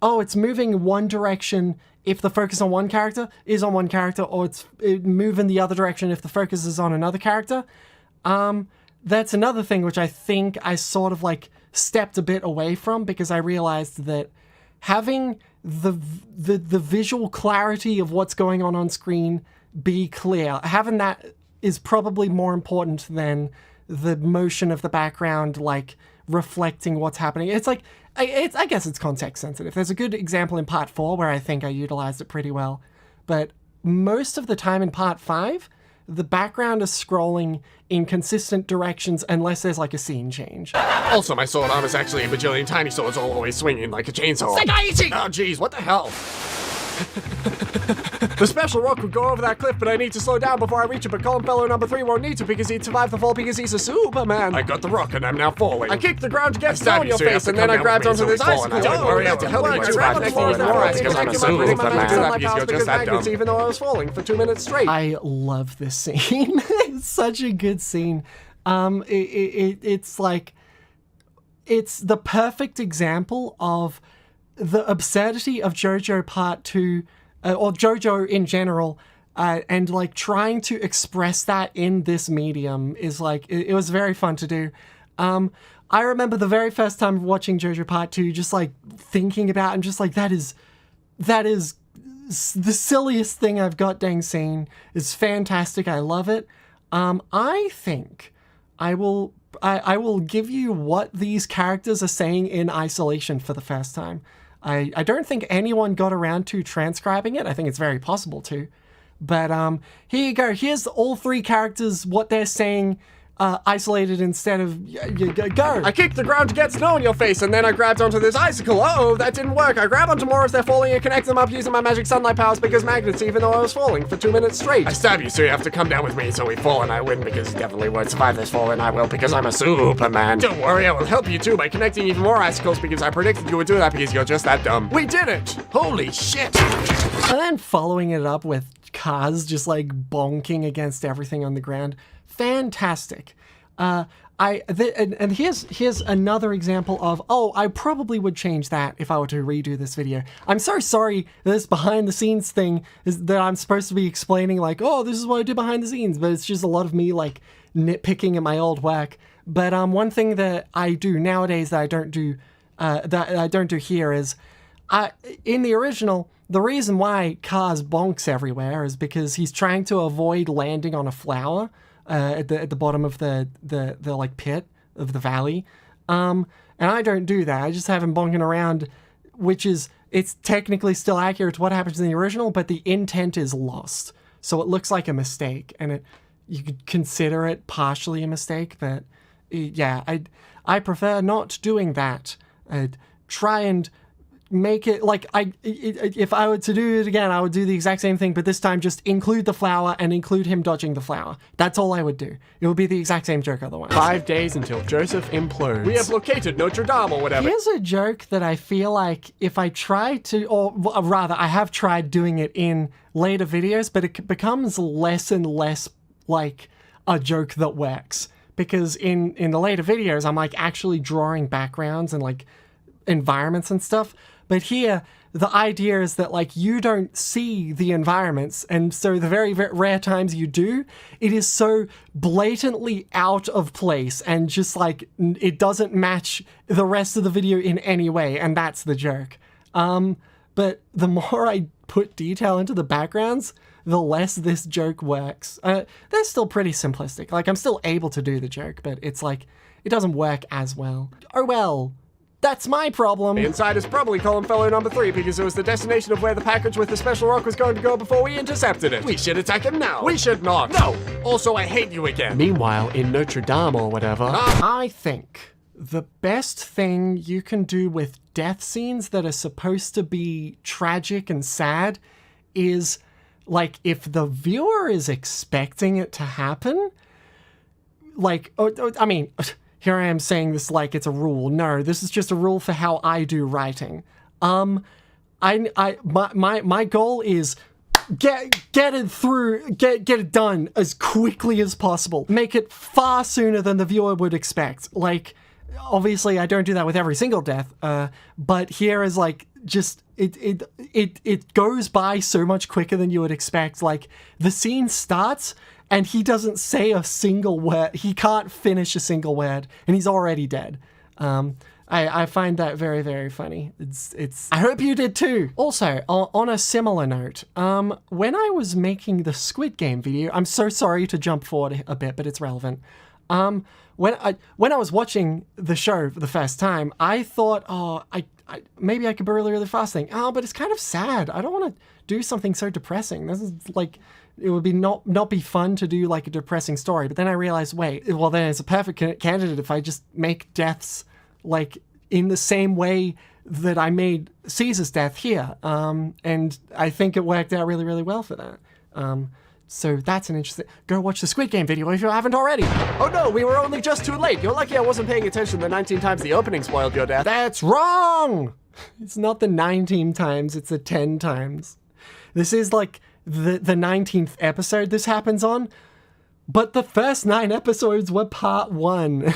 oh, it's moving one direction if the focus on one character is on one character, or it's moving the other direction if the focus is on another character. That's another thing which I think I sort of like stepped a bit away from, because I realized that having the visual clarity of what's going on screen be clear, having that is probably more important than the motion of the background like reflecting what's happening. It's like, I guess it's context sensitive. There's a good example in part 4 where I think I utilized it pretty well, but most of the time in part 5, the background is scrolling in consistent directions unless there's like a scene change. Also, my sword arm is actually a bajillion tiny swords all always swinging like a chainsaw. Sekaiichi! Oh, jeez, what the hell? The special rock would go over that cliff, but I need to slow down before I reach it, but column fellow number 3 won't need to because he'd survive the fall because he's a Superman. I got the rock and I'm now falling. I kicked the ground to get snow in your face, and then I grabbed onto this icicle. Don't worry, I have to help you survive next to more ice because I'm a Superman. Because you're just that dumb. Even though I was falling for 2 minutes straight. I love this scene. It's such a good scene. It's like, it's the perfect example of the absurdity of JoJo Part 2, or JoJo in general, and like trying to express that in this medium is like, it was very fun to do. I remember the very first time watching JoJo Part 2, just like thinking about it and just like, that is the silliest thing I've got dang seen. It's fantastic. I love it. I think I will give you what these characters are saying in isolation for the first time. I don't think anyone got around to transcribing it. I think it's very possible to. But here you go. Here's all 3 characters, what they're saying, isolated instead of go. I kicked the ground to get snow in your face, and then I grabbed onto this icicle. Uh-oh, that didn't work. I grab onto more as they're falling and connect them up using my magic sunlight powers because magnets, even though I was falling for 2 minutes straight. I stab you, so you have to come down with me, so we fall and I win because you definitely won't survive this fall, and I will because I'm a Superman. Don't worry, I will help you too by connecting even more icicles because I predicted you would do that because you're just that dumb. We did it! Holy shit! And then following it up with Kaz just like bonking against everything on the ground. Fantastic. And here's another example of, oh, I probably would change that if I were to redo this video. I'm so sorry this behind the scenes thing is that I'm supposed to be explaining like, oh, this is what I did behind the scenes, but it's just a lot of me like nitpicking at my old work. But one thing that I do nowadays that I don't do here is, in the original, the reason why Kaz bonks everywhere is because he's trying to avoid landing on a flower at the bottom of the like pit of the valley. And I don't do that. I just have him bonking around, which is, it's technically still accurate to what happens in the original, but the intent is lost. So it looks like a mistake, and you could consider it partially a mistake, but yeah, I prefer not doing that. Try and make it like if I were to do it again, I would do the exact same thing, but this time just include the flower and include him dodging the flower. That's all I would do. It would be the exact same joke otherwise. 5 days until Joseph implodes. We have located Notre Dame or whatever. Here's a joke that I feel like if I try to, or rather I have tried doing it in later videos, but it becomes less and less like a joke that works. Because in the later videos, I'm like actually drawing backgrounds and like environments and stuff. But here, the idea is that like you don't see the environments, and so the very, very rare times you do, it is so blatantly out of place and just like it doesn't match the rest of the video in any way, and that's the joke. But the more I put detail into the backgrounds, the less this joke works. They're still pretty simplistic. Like I'm still able to do the joke, but it's like it doesn't work as well. Oh well. That's my problem. The inside is probably column fellow number 3 because it was the destination of where the package with the special rock was going to go before we intercepted it. We should attack him now. We should not. No. Also, I hate you again. Meanwhile, in Notre Dame or whatever. I think the best thing you can do with death scenes that are supposed to be tragic and sad is, like, if the viewer is expecting it to happen, like, I mean... Here I am saying this like it's a rule. No, this is just a rule for how I do writing. My goal is get it through, get it done as quickly as possible. Make it far sooner than the viewer would expect. Like, obviously I don't do that with every single death, but here is like just it goes by so much quicker than you would expect. Like the scene starts and he doesn't say a single word. He can't finish a single word, and he's already dead. I find that very, very funny. I hope you did too. Also, on a similar note, when I was making the Squid Game video, I'm so sorry to jump forward a bit, but it's relevant. When I was watching the show for the first time, I thought, oh, maybe I could be really, really fast thing. Oh, but it's kind of sad. I don't want to do something so depressing. This is like, it would be not be fun to do like a depressing story. But then I realized, wait, well then it's a perfect candidate if I just make deaths like in the same way that I made Caesar's death here. And I think it worked out really, really well for that. So that's an interesting... Go watch the Squid Game video if you haven't already. Oh no, we were only just too late. You're lucky I wasn't paying attention the 19 times the opening spoiled your death. That's wrong! It's not the 19 times, it's the 10 times. This is like the 19th episode this happens on, but the first 9 episodes were part 1.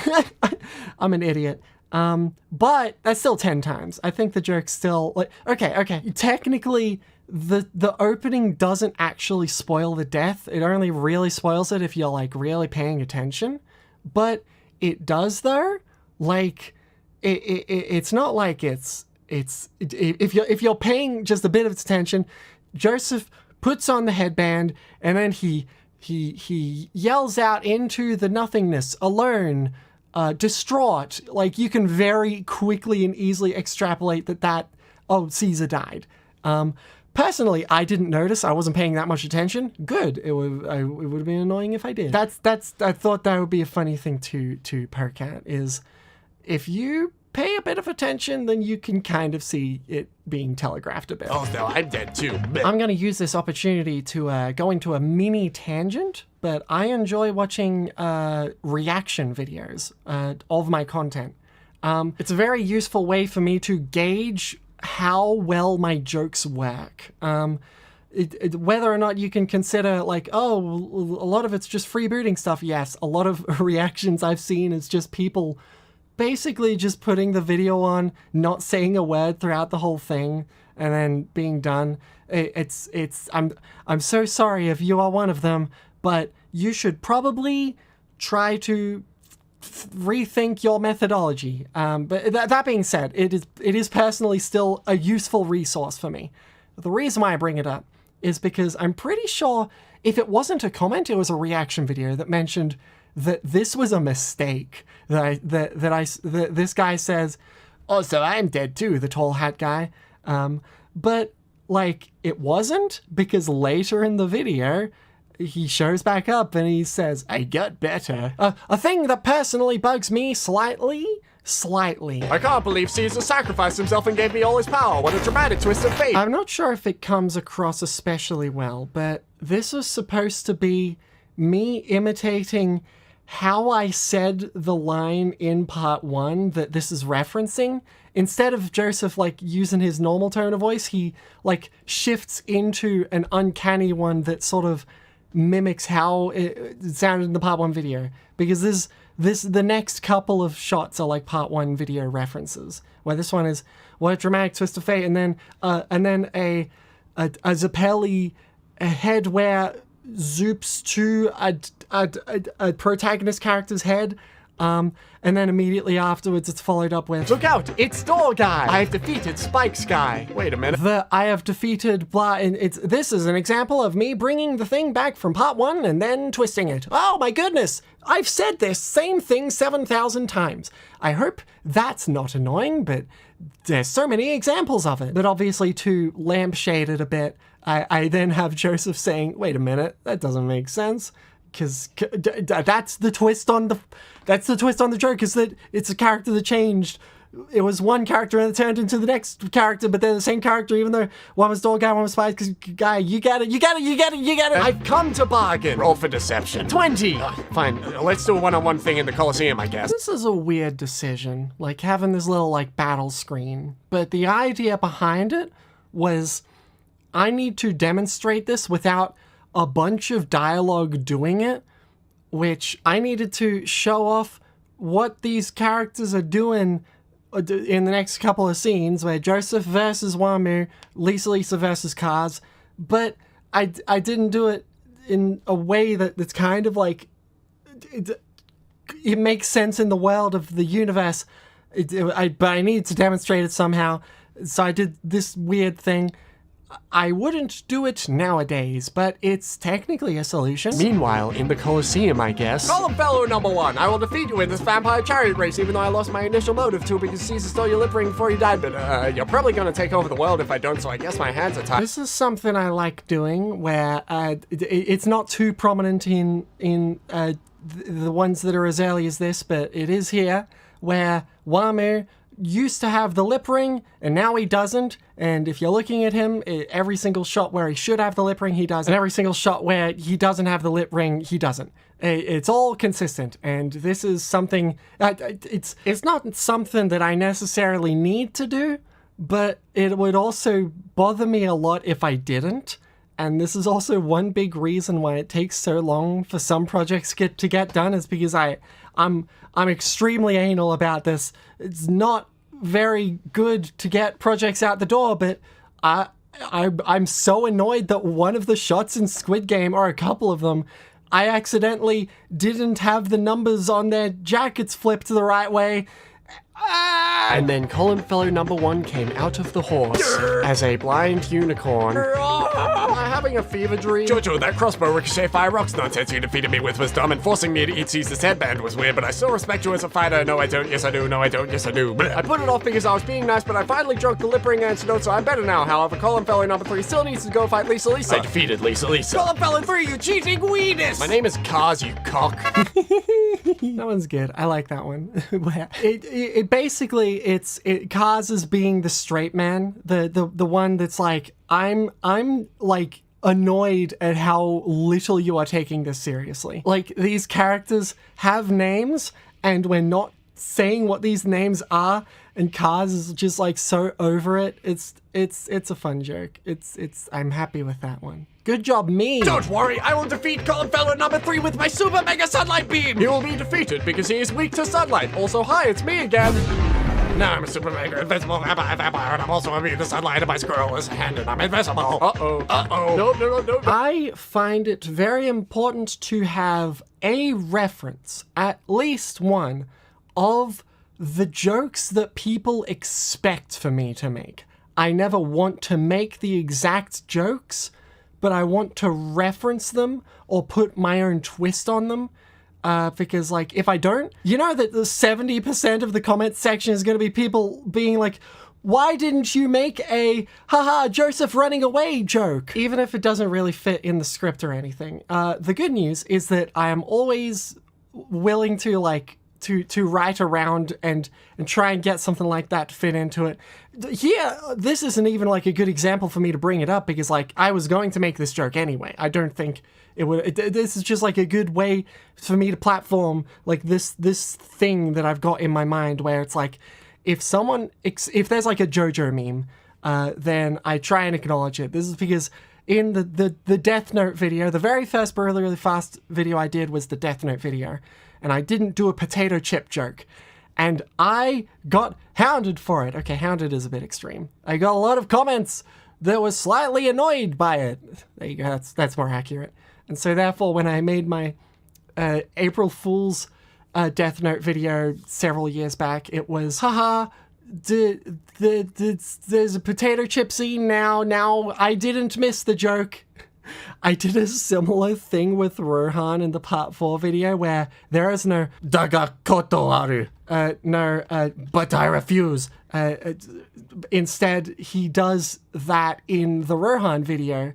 I'm an idiot. But that's still 10 times. I think the joke's still like, okay. Technically, the opening doesn't actually spoil the death. It only really spoils it if you're like really paying attention. But it does though. Like it's not like it's if you're paying just a bit of attention, Joseph puts on the headband and then he yells out into the nothingness alone. Distraught, like you can very quickly and easily extrapolate that Caesar died. Personally, I didn't notice. I wasn't paying that much attention. Good. It would have been annoying if I did. I thought that would be a funny thing to poke at, is if you pay a bit of attention, then you can kind of see it being telegraphed a bit. Oh no, I'm dead too. I'm going to use this opportunity to go into a mini tangent, but I enjoy watching reaction videos of my content. It's a very useful way for me to gauge how well my jokes work. Whether or not you can consider like, oh, a lot of it's just freebooting stuff. Yes, a lot of reactions I've seen is just people basically just putting the video on, not saying a word throughout the whole thing, and then being done. I'm so sorry if you are one of them, but you should probably try to rethink your methodology. But that being said, it is personally still a useful resource for me. The reason why I bring it up is because I'm pretty sure if it wasn't a comment, it was a reaction video that mentioned that this was a mistake. That this guy says, "Oh, so I'm dead too," the tall hat guy. But like it wasn't, because later in the video, he shows back up and he says, "I got better." A thing that personally bugs me slightly slightly. I can't believe Caesar sacrificed himself and gave me all his power. What a dramatic twist of fate. I'm not sure if it comes across especially well, but this was supposed to be me imitating how I said the line in part 1 that this is referencing. Instead of Joseph like using his normal tone of voice, he like shifts into an uncanny one that sort of mimics how it sounded in the part 1 video. Because the next couple of shots are like part 1 video references, where this one is what a dramatic twist of fate, and then a Zappelly head where zoops to a protagonist character's head, and then immediately afterwards it's followed up with, Look out, it's Door Guy. I have defeated Spike's guy. Wait a minute. I have defeated blah, and this is an example of me bringing the thing back from part 1 and then twisting it. Oh my goodness, I've said this same thing 7,000 times. I hope that's not annoying, but there's so many examples of it. But obviously to lampshade it a bit, I then have Joseph saying, wait a minute, that doesn't make sense. Because that's the twist on the joke, is that it's a character that changed. It was one character and it turned into the next character, but they're the same character, even though one was Door Guy, one was Spice Guy. You get it. I've come to bargain. Roll for deception. 20. Fine, let's do a one-on-one thing in the Coliseum, I guess. This is a weird decision, like having this little like battle screen. But the idea behind it was I need to demonstrate this without a bunch of dialogue doing it, which I needed to show off what these characters are doing in the next couple of scenes, where Joseph versus Wamu, Lisa versus Kaz, but I didn't do it in a way that's kind of like, it makes sense in the world of the universe, but I needed to demonstrate it somehow, so I did this weird thing. I wouldn't do it nowadays, but it's technically a solution. Meanwhile, in the Coliseum, I guess. Column fellow number 1, I will defeat you in this vampire chariot race, even though I lost my initial motive to because Caesar stole your lip ring before he died, but you're probably gonna take over the world if I don't, so I guess my hands are tied. This is something I like doing, where it's not too prominent in the ones that are as early as this, but it is here, where Wamu used to have the lip ring, and now he doesn't. And if you're looking at him, every single shot where he should have the lip ring, he does. And every single shot where he doesn't have the lip ring, he doesn't. It's all consistent. And this is something, it's not something that I necessarily need to do, but it would also bother me a lot if I didn't. And this is also one big reason why it takes so long for some projects to get done, is because I'm extremely anal about this. It's not very good to get projects out the door, but I'm so annoyed that one of the shots in Squid Game, or a couple of them, I accidentally didn't have the numbers on their jackets flipped the right way. And then column fellow number 1 came out of the horse as a blind unicorn. Am I having a fever dream? Jojo, that crossbow ricochet fire rocks nonsense you defeated me with was dumb, and forcing me to eat Caesar's headband was weird, but I still respect you as a fighter. No, I don't. Yes, I do. No, I don't. Yes, I do. I put it off because I was being nice, but I finally drunk the lip ring antidote, so I'm better now. However, column fellow number 3 still needs to go fight Lisa. I defeated Lisa. Column fellow 3, you cheating weenus! My name is Kaz, you cock. That one's good. I like that one. It basically, Kaz is being the straight man, the one that's like, I'm like annoyed at how little you are taking this seriously. Like, these characters have names, and we're not saying what these names are, and Kaz is just like so over it. It's a fun joke. I'm happy with that one. Good job, me. Don't worry, I will defeat column fellow number 3 with my super mega sunlight beam. He will be defeated because he is weak to sunlight. Also, hi, it's me again. Now I'm a super mega invincible vampire, and I'm also immune to sunlight, and my squirrel is a hand, and I'm invisible. Uh-oh. No. I find it very important to have a reference, at least one, of the jokes that people expect for me to make. I never want to make the exact jokes, but I want to reference them or put my own twist on them. Because, like, if I don't, you know that the 70% of the comment section is going to be people being like, why didn't you make a haha Joseph running away joke? Even if it doesn't really fit in the script or anything. The good news is that I am always willing to, like, to write around and try and get something like that to fit into it. Here, this isn't even like a good example for me to bring it up because like I was going to make this joke anyway. I don't think it would. This is just like a good way for me to platform like this thing that I've got in my mind where it's like if there's like a JoJo meme, then I try and acknowledge it. This is because in the Death Note video, the very first really fast video I did was the Death Note video, and I didn't do a potato chip joke. And I got hounded for it. Okay, hounded is a bit extreme. I got a lot of comments that was slightly annoyed by it. There you go, that's more accurate. And so therefore, when I made my April Fool's Death Note video several years back, it was, haha, there's a potato chip scene now. Now, I didn't miss the joke. I did a similar thing with Rohan in the Part 4 video where there is no Daga koto aru. But I refuse. Instead, he does that in the Rohan video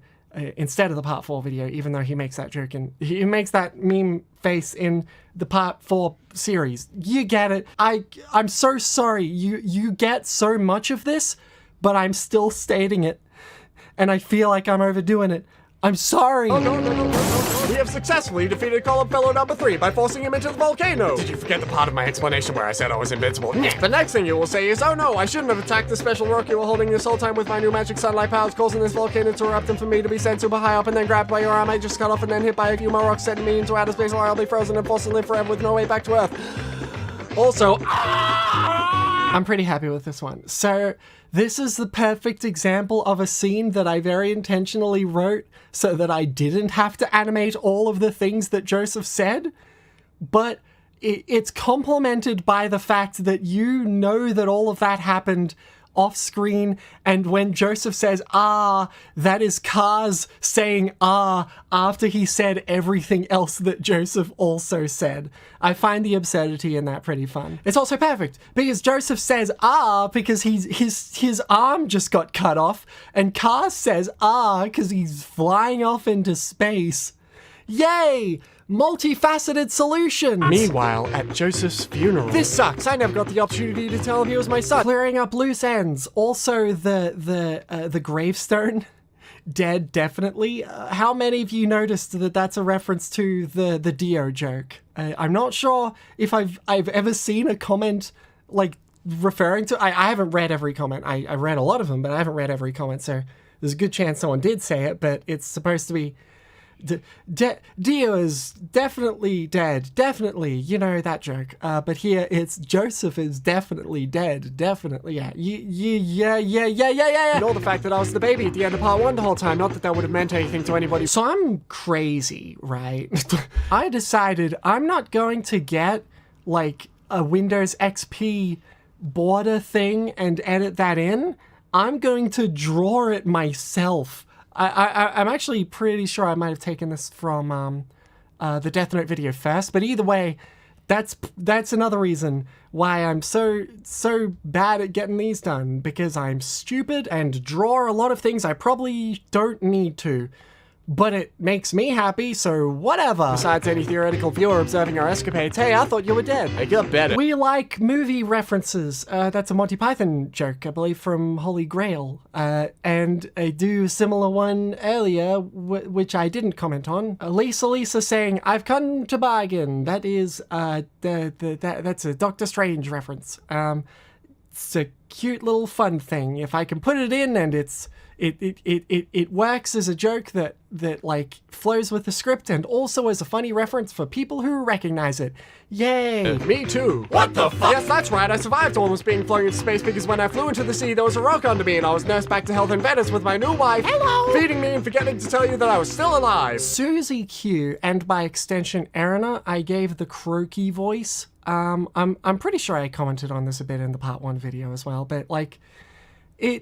instead of the Part 4 video, even though he makes that joke and he makes that meme face in the Part 4 series. You get it. I'm so sorry. You get so much of this, but I'm still stating it. And I feel like I'm overdoing it. I'm sorry. Oh, no. We have successfully defeated column fellow number 3 by forcing him into the volcano. Did you forget the part of my explanation where I said I was invincible? The next thing you will say is, oh no, I shouldn't have attacked the special rock you were holding this whole time with my new magic sunlight powers, causing this volcano to erupt and for me to be sent super high up and then grabbed by your arm. I just cut off and then hit by a few more rocks, sending me into outer space where I'll be frozen and forced to live forever with no way back to Earth. Also, I'm pretty happy with this one. So this is the perfect example of a scene that I very intentionally wrote so that I didn't have to animate all of the things that Joseph said, but it's complemented by the fact that you know that all of that happened off screen, and when Joseph says ah, that is Kaz saying ah after he said everything else that Joseph also said. I find the absurdity in that pretty fun. It's also perfect because Joseph says ah because his arm just got cut off, and Kaz says ah because he's flying off into space. Yay! Multifaceted solutions! Meanwhile, at Joseph's funeral. This sucks. I never got the opportunity to tell him he was my son. Clearing up loose ends. Also, the gravestone. Dead, definitely. How many of you noticed that that's a reference to the Dio joke? I'm not sure if I've ever seen a comment like referring to. I haven't read every comment. I read a lot of them, but I haven't read every comment. So there's a good chance someone did say it, but it's supposed to be. Dio is definitely dead. Definitely, you know that joke. But here it's Joseph is definitely dead. Definitely, yeah. And all the fact that I was the baby at the end of Part 1 the whole time. Not that that would have meant anything to anybody. So I'm crazy, right? I decided I'm not going to get like a Windows XP border thing and edit that in. I'm going to draw it myself. I'm actually pretty sure I might have taken this from the Death Note video first, but either way, that's another reason why I'm so bad at getting these done, because I'm stupid and draw a lot of things I probably don't need to. But it makes me happy, so whatever. Besides any theoretical viewer observing our escapades, hey, I thought you were dead. I got better. We like movie references. That's a Monty Python joke, I believe, from Holy Grail. And I do a similar one earlier, which I didn't comment on. Lisa saying, I've come to bargain. That is, that's a Doctor Strange reference. It's a cute little fun thing. If I can put it in and it works as a joke that like flows with the script and also as a funny reference for people who recognize it. Yay! Me too. What the fuck? Yes, that's right. I survived almost being flung into space because when I flew into the sea, there was a rock under me and I was nursed back to health in Venice with my new wife. Hello! Feeding me and forgetting to tell you that I was still alive. Susie Q and by extension Erina, I gave the croaky voice. I'm pretty sure I commented on this a bit in the Part 1 video as well, but like.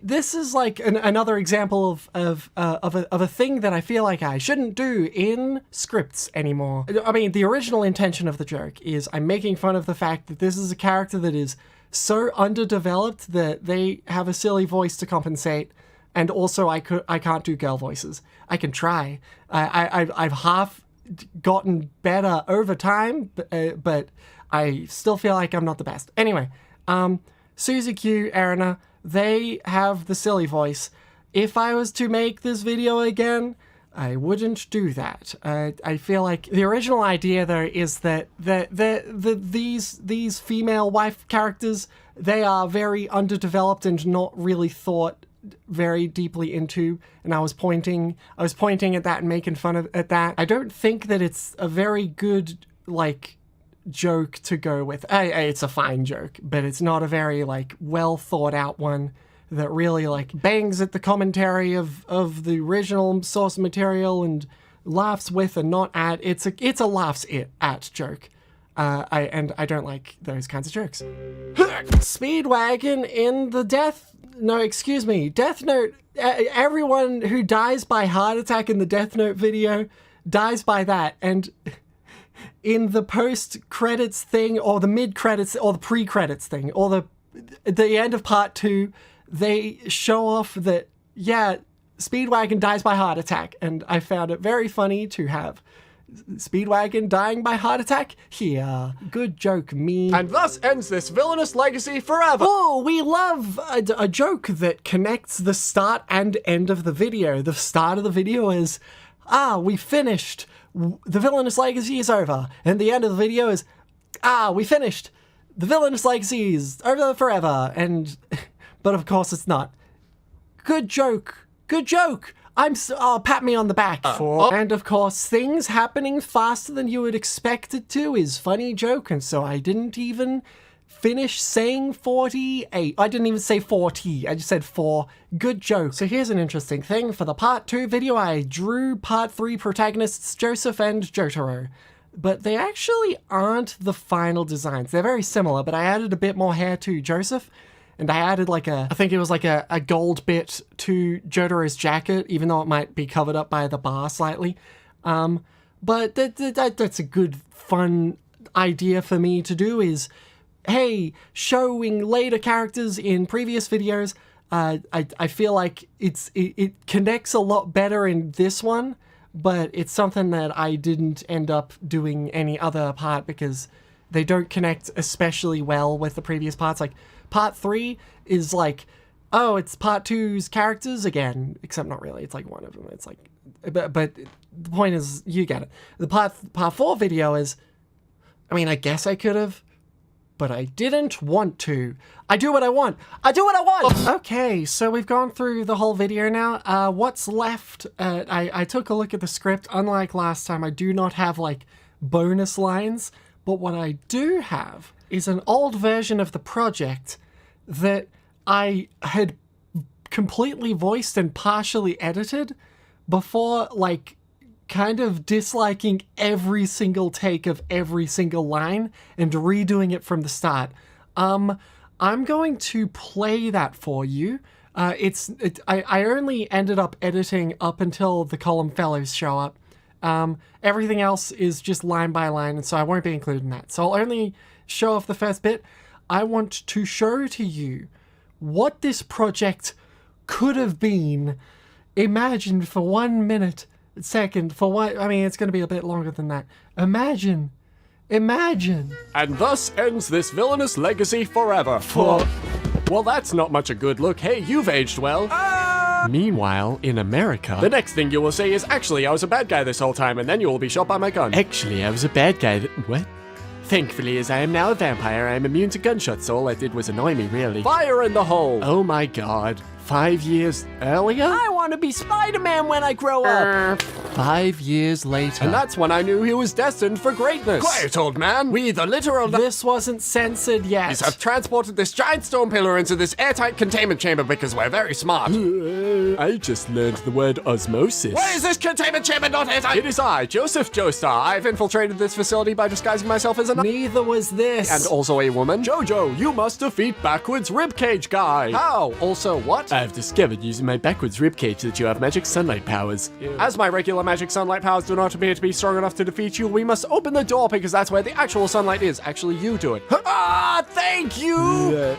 This is like another example of a thing that I feel like I shouldn't do in scripts anymore. I mean, the original intention of the joke is I'm making fun of the fact that this is a character that is so underdeveloped that they have a silly voice to compensate, and also I can't do girl voices. I can try. I've half gotten better over time, but I still feel like I'm not the best. Anyway, Suzuki, Erina, they have the silly voice. If I was to make this video again, I wouldn't do that. I feel like the original idea though is that these female wife characters, they are very underdeveloped and not really thought very deeply into, and I was pointing at that and making fun at that. I don't think that it's a very good like joke to go with. It's a fine joke, but it's not a very like well thought out one that really like bangs at the commentary of the original source material and laughs with and not at. It's a laughs at joke. I don't like those kinds of jokes. Speedwagon in the Death Note. Everyone who dies by heart attack in the Death Note video dies by that. And in the post-credits thing, or the mid-credits, or the pre-credits thing, or the end of part 2, they show off that, yeah, Speedwagon dies by heart attack. And I found it very funny to have Speedwagon dying by heart attack here. Good joke, me. And thus ends this villainous legacy forever. Oh, we love a joke that connects the start and end of the video. The start of the video is, we finished. The villainous legacy is over. And the end of the video is, we finished. The villainous legacy is over forever. And, but of course it's not. Good joke. Good joke. Pat me on the back. And of course, things happening faster than you would expect it to is funny joke, and so I didn't even finish saying 48. I didn't even say 40, I just said 4. Good joke. So here's an interesting thing. For the part 2 video, I drew part 3 protagonists Joseph and Jotaro. But they actually aren't the final designs. They're very similar, but I added a bit more hair to Joseph. And I added I think it was like a gold bit to Jotaro's jacket, even though it might be covered up by the bar slightly. But that's a good, fun idea for me to do is, hey, showing later characters in previous videos. I feel like it connects a lot better in this one, but it's something that I didn't end up doing any other part because they don't connect especially well with the previous parts. Like, part 3 is like, it's part 2's characters again, except not really. It's like one of them. It's like, but the point is, you get it. The part 4 video is, I guess I could have, but I didn't want to. I do what I want. I do what I want. Okay, so we've gone through the whole video now. What's left? I took a look at the script. Unlike last time, I do not have like bonus lines, but what I do have is an old version of the project that I had completely voiced and partially edited before, like, kind of disliking every single take of every single line and redoing it from the start. I'm going to play that for you. I only ended up editing up until the column fellows show up. Everything else is just line by line, and so I won't be including that. So I'll only show off the first bit. I want to show to you what this project could have been. Imagine for 1 minute, second, for what, it's going to be a bit longer than that. Imagine. And thus ends this villainous legacy forever. Well, that's not much a good look. Hey, you've aged well. Meanwhile, in America, The next thing you will say is, actually, I was a bad guy this whole time, and then you will be shot by my gun. actually, I was a bad guy. What? Thankfully, as I am now a vampire, I am immune to gunshots, so all I did was annoy me, really. Fire in the hole! Oh my god. 5 years earlier? I want to be Spider-Man when I grow up. 5 years later. And that's when I knew he was destined for greatness. Quiet, old man! We, the literal... This wasn't censored yet. have transported this giant stone pillar into this airtight containment chamber because we're very smart. I just learned the word osmosis. Why is this containment chamber not airtight? It is I, Joseph Joestar. I've infiltrated this facility by disguising myself as an... Neither was this. And also a woman. Jojo, you must defeat backwards ribcage guy. How? Also, what? I've discovered using my backwards ribcage that you have magic sunlight powers. As my regular magic sunlight powers do not appear to be strong enough to defeat you, we must open the door because that's where the actual sunlight is. Actually, you do it. Thank you!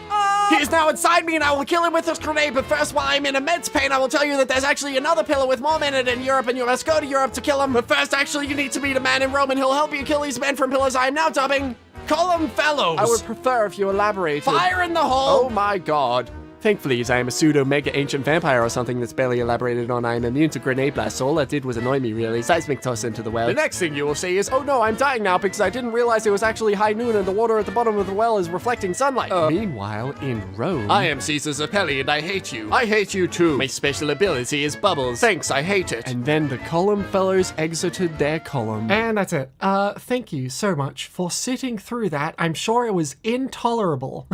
He is now inside me and I will kill him with this grenade, but first, while I'm in immense pain, I will tell you that there's actually another pillar with more men in it in Europe, and you must go to Europe to kill him. But first, actually, you need to meet a man in Rome, and he'll help you kill these men from pillars I am now dubbing Column Fellows. I would prefer if you elaborated. Fire in the hole! Oh my god. Thankfully, as I am a pseudo-mega-ancient vampire or something that's barely elaborated on, I am immune to grenade blasts, so all that did was annoy me, really. Seismic toss into the well. The next thing you will see is, Oh no, I'm dying now because I didn't realize it was actually high noon and the water at the bottom of the well is reflecting sunlight. Meanwhile, in Rome... I am Caesar Zappelly and I hate you. I hate you too. My special ability is bubbles. Thanks, I hate it. And then the column fellows exited their column. And that's it. Thank you so much for sitting through that. I'm sure it was intolerable.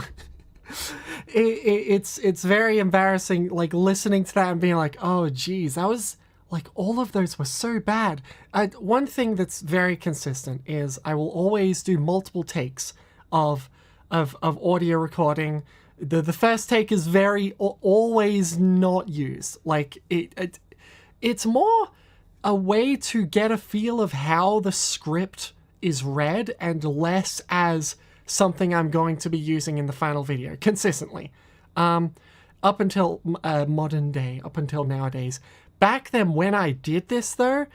It's very embarrassing, like, listening to that and being like, oh geez, that was like, all of those were so bad. One thing that's very consistent is I will always do multiple takes of audio recording. The first take is always not used. Like, it's more a way to get a feel of how the script is read and less as something I'm going to be using in the final video consistently. Up until modern day, up until nowadays. Back then when I did this though,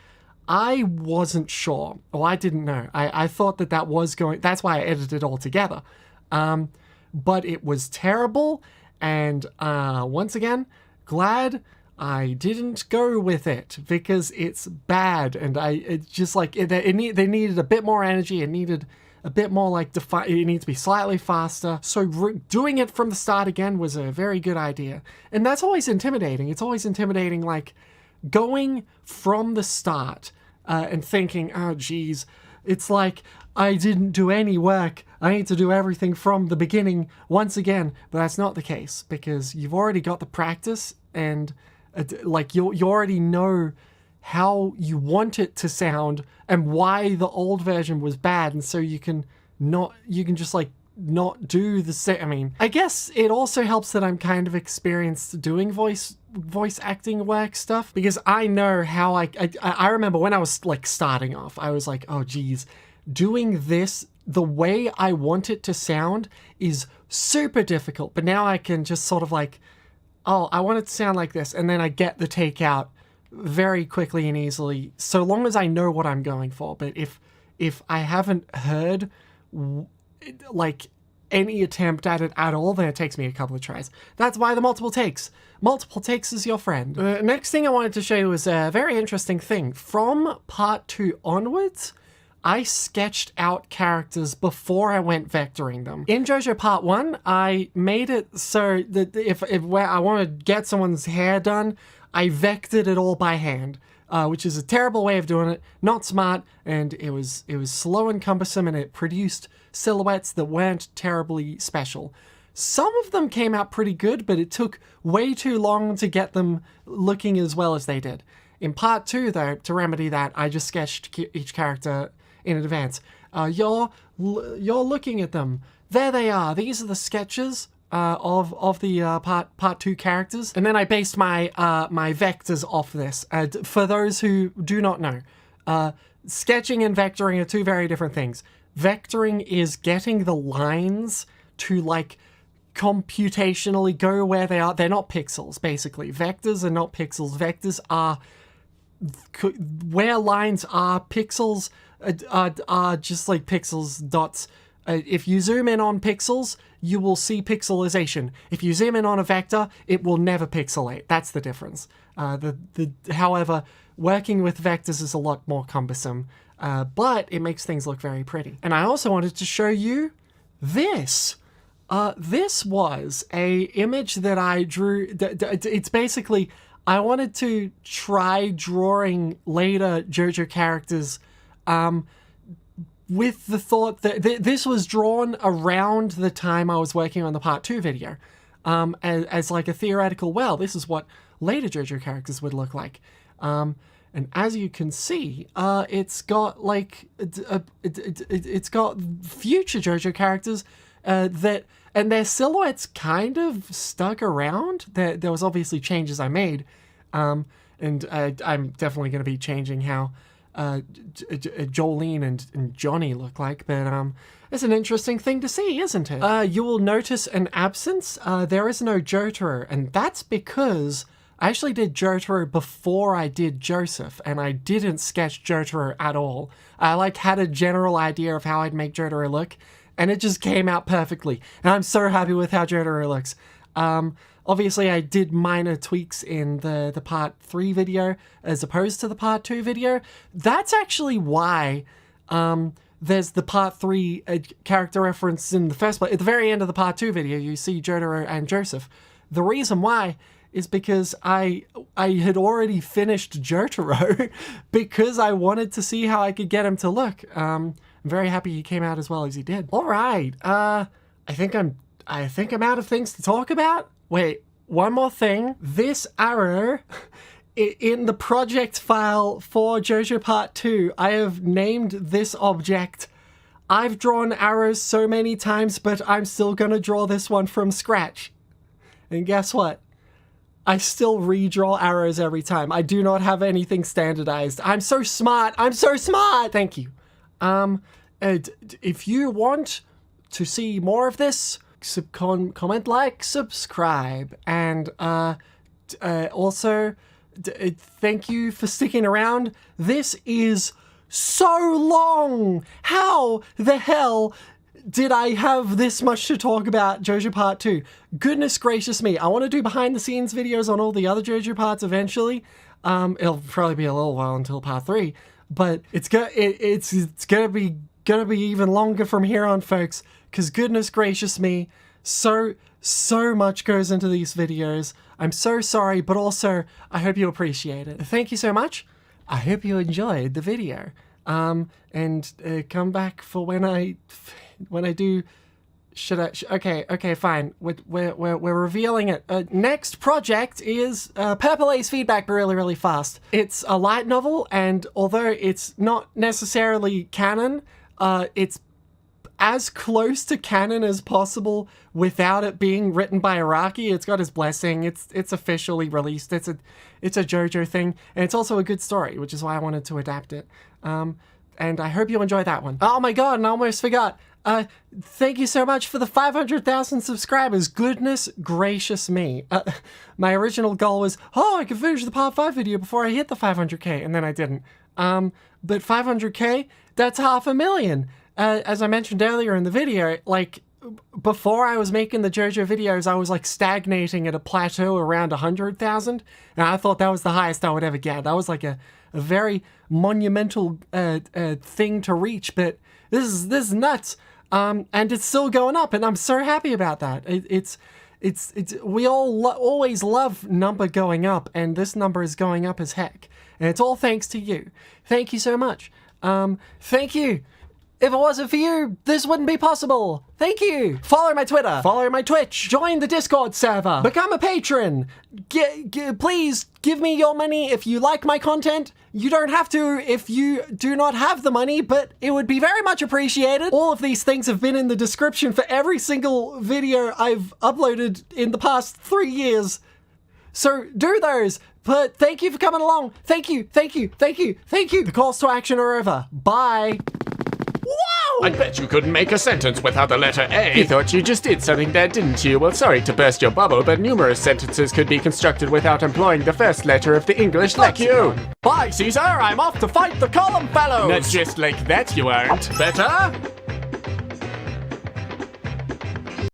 I wasn't sure, or I didn't know. I thought that was going, that's why I edited it all together. But it was terrible, and once again, glad I didn't go with it because it's bad, and it's just like, they needed a bit more energy, it needed a bit more like it needs to be slightly faster. So doing it from the start again was a very good idea. And that's always intimidating. It's always intimidating, like going from the start and thinking, oh geez, it's like I didn't do any work. I need to do everything from the beginning once again. But that's not the case because you've already got the practice and like you already know how you want it to sound and why the old version was bad, and so you can just like not do the same. I mean, I guess it also helps that I'm kind of experienced doing voice acting work stuff because I know how I remember when I was like starting off, I was like, oh geez, doing this the way I want it to sound is super difficult. But now I can just sort of like, oh, I want it to sound like this, and then I get the take out very quickly and easily, so long as I know what I'm going for. But if I haven't heard like any attempt at it at all, then it takes me a couple of tries. That's why the multiple takes. Multiple takes is your friend. Next thing I wanted to show you was a very interesting thing. From part 2 onwards, I sketched out characters before I went vectoring them. In JoJo Part 1, I made it so that if I want to get someone's hair done, I vectored it all by hand, which is a terrible way of doing it, not smart, and it was slow and cumbersome, and it produced silhouettes that weren't terribly special. Some of them came out pretty good, but it took way too long to get them looking as well as they did. In Part 2, though, to remedy that, I just sketched each character in advance. You're looking at them. There they are. These are the sketches of the part 2 characters, and then I based my my vectors off this. For those who do not know, sketching and vectoring are two very different things. Vectoring is getting the lines to like computationally go where they are. They're not pixels, basically. Vectors are not pixels. Vectors are where lines are. Pixels are just like pixels, dots. If you zoom in on pixels, you will see pixelization. If you zoom in on a vector, it will never pixelate. That's the difference. However, working with vectors is a lot more cumbersome, but it makes things look very pretty. And I also wanted to show you this. This was a image that I drew. It's basically, I wanted to try drawing later JoJo characters with the thought that this was drawn around the time I was working on the part 2 video, as like a theoretical, well, this is what later JoJo characters would look like. And as you can see, it's got like, it's got future JoJo characters and their silhouettes kind of stuck around. There was obviously changes I made, and I'm definitely going to be changing how Jolene and Johnny look like, but it's an interesting thing to see, isn't it? You will notice an absence. There is no Jotaro, and that's because I actually did Jotaro before I did Joseph, and I didn't sketch Jotaro at all. I like had a general idea of how I'd make Jotaro look, and it just came out perfectly. And I'm so happy with how Jotaro looks. Obviously, I did minor tweaks in the part 3 video as opposed to the part 2 video. That's actually why there's the part 3 character reference in the first place. At the very end of the part 2 video, you see Jotaro and Joseph. The reason why is because I had already finished Jotaro because I wanted to see how I could get him to look. I'm very happy he came out as well as he did. All right, I think I'm out of things to talk about. Wait, one more thing. This arrow in the project file for JoJo Part 2, I have named this object. I've drawn arrows so many times, but I'm still gonna draw this one from scratch. And guess what? I still redraw arrows every time. I do not have anything standardized. I'm so smart. I'm so smart. Thank you. If you want to see more of this, comment, like, subscribe, and also thank you for sticking around. This is so long. How the hell did I have this much to talk about JoJo Part 2? Goodness gracious me. I want to do behind the scenes videos on all the other JoJo parts eventually. It'll probably be a little while until Part 3, but it's gonna be even longer from here on, folks, because goodness gracious me, so much goes into these videos. I'm so sorry, but also I hope you appreciate it. Thank you so much. I hope you enjoyed the video. And come back for when I do. Okay, fine. We're revealing it. Next project is Purple Ace feedback really fast. It's a light novel, and although it's not necessarily canon, it's as close to canon as possible without it being written by Araki. It's got his blessing. It's officially released. It's a JoJo thing, and it's also a good story, which is why I wanted to adapt it. And I hope you enjoy that one. Oh my god, and I almost forgot. Thank you so much for the 500,000 subscribers. Goodness gracious me. My original goal was, I could finish the part 5 video before I hit the 500k, and then I didn't. But 500k, that's 500,000. As I mentioned earlier in the video, like, before I was making the JoJo videos, I was like stagnating at a plateau around 100,000, and I thought that was the highest I would ever get. That was like a very monumental thing to reach, but this is nuts. And it's still going up, and I'm so happy about that. We always love number going up, and this number is going up as heck, and it's all thanks to you. Thank you so much. Thank you. If it wasn't for you, this wouldn't be possible. Thank you. Follow my Twitter. Follow my Twitch. Join the Discord server. Become a patron. Please give me your money if you like my content. You don't have to if you do not have the money, but it would be very much appreciated. All of these things have been in the description for every single video I've uploaded in the past 3 years. So do those. But thank you for coming along. Thank you. The calls to action are over. Bye. Whoa! I bet you couldn't make a sentence without the letter A. You thought you just did something there, didn't you? Well, sorry to burst your bubble, but numerous sentences could be constructed without employing the first letter of the English lexicon. Bye, Caesar. I'm off to fight the column fellows. Not just like that, you aren't. Better?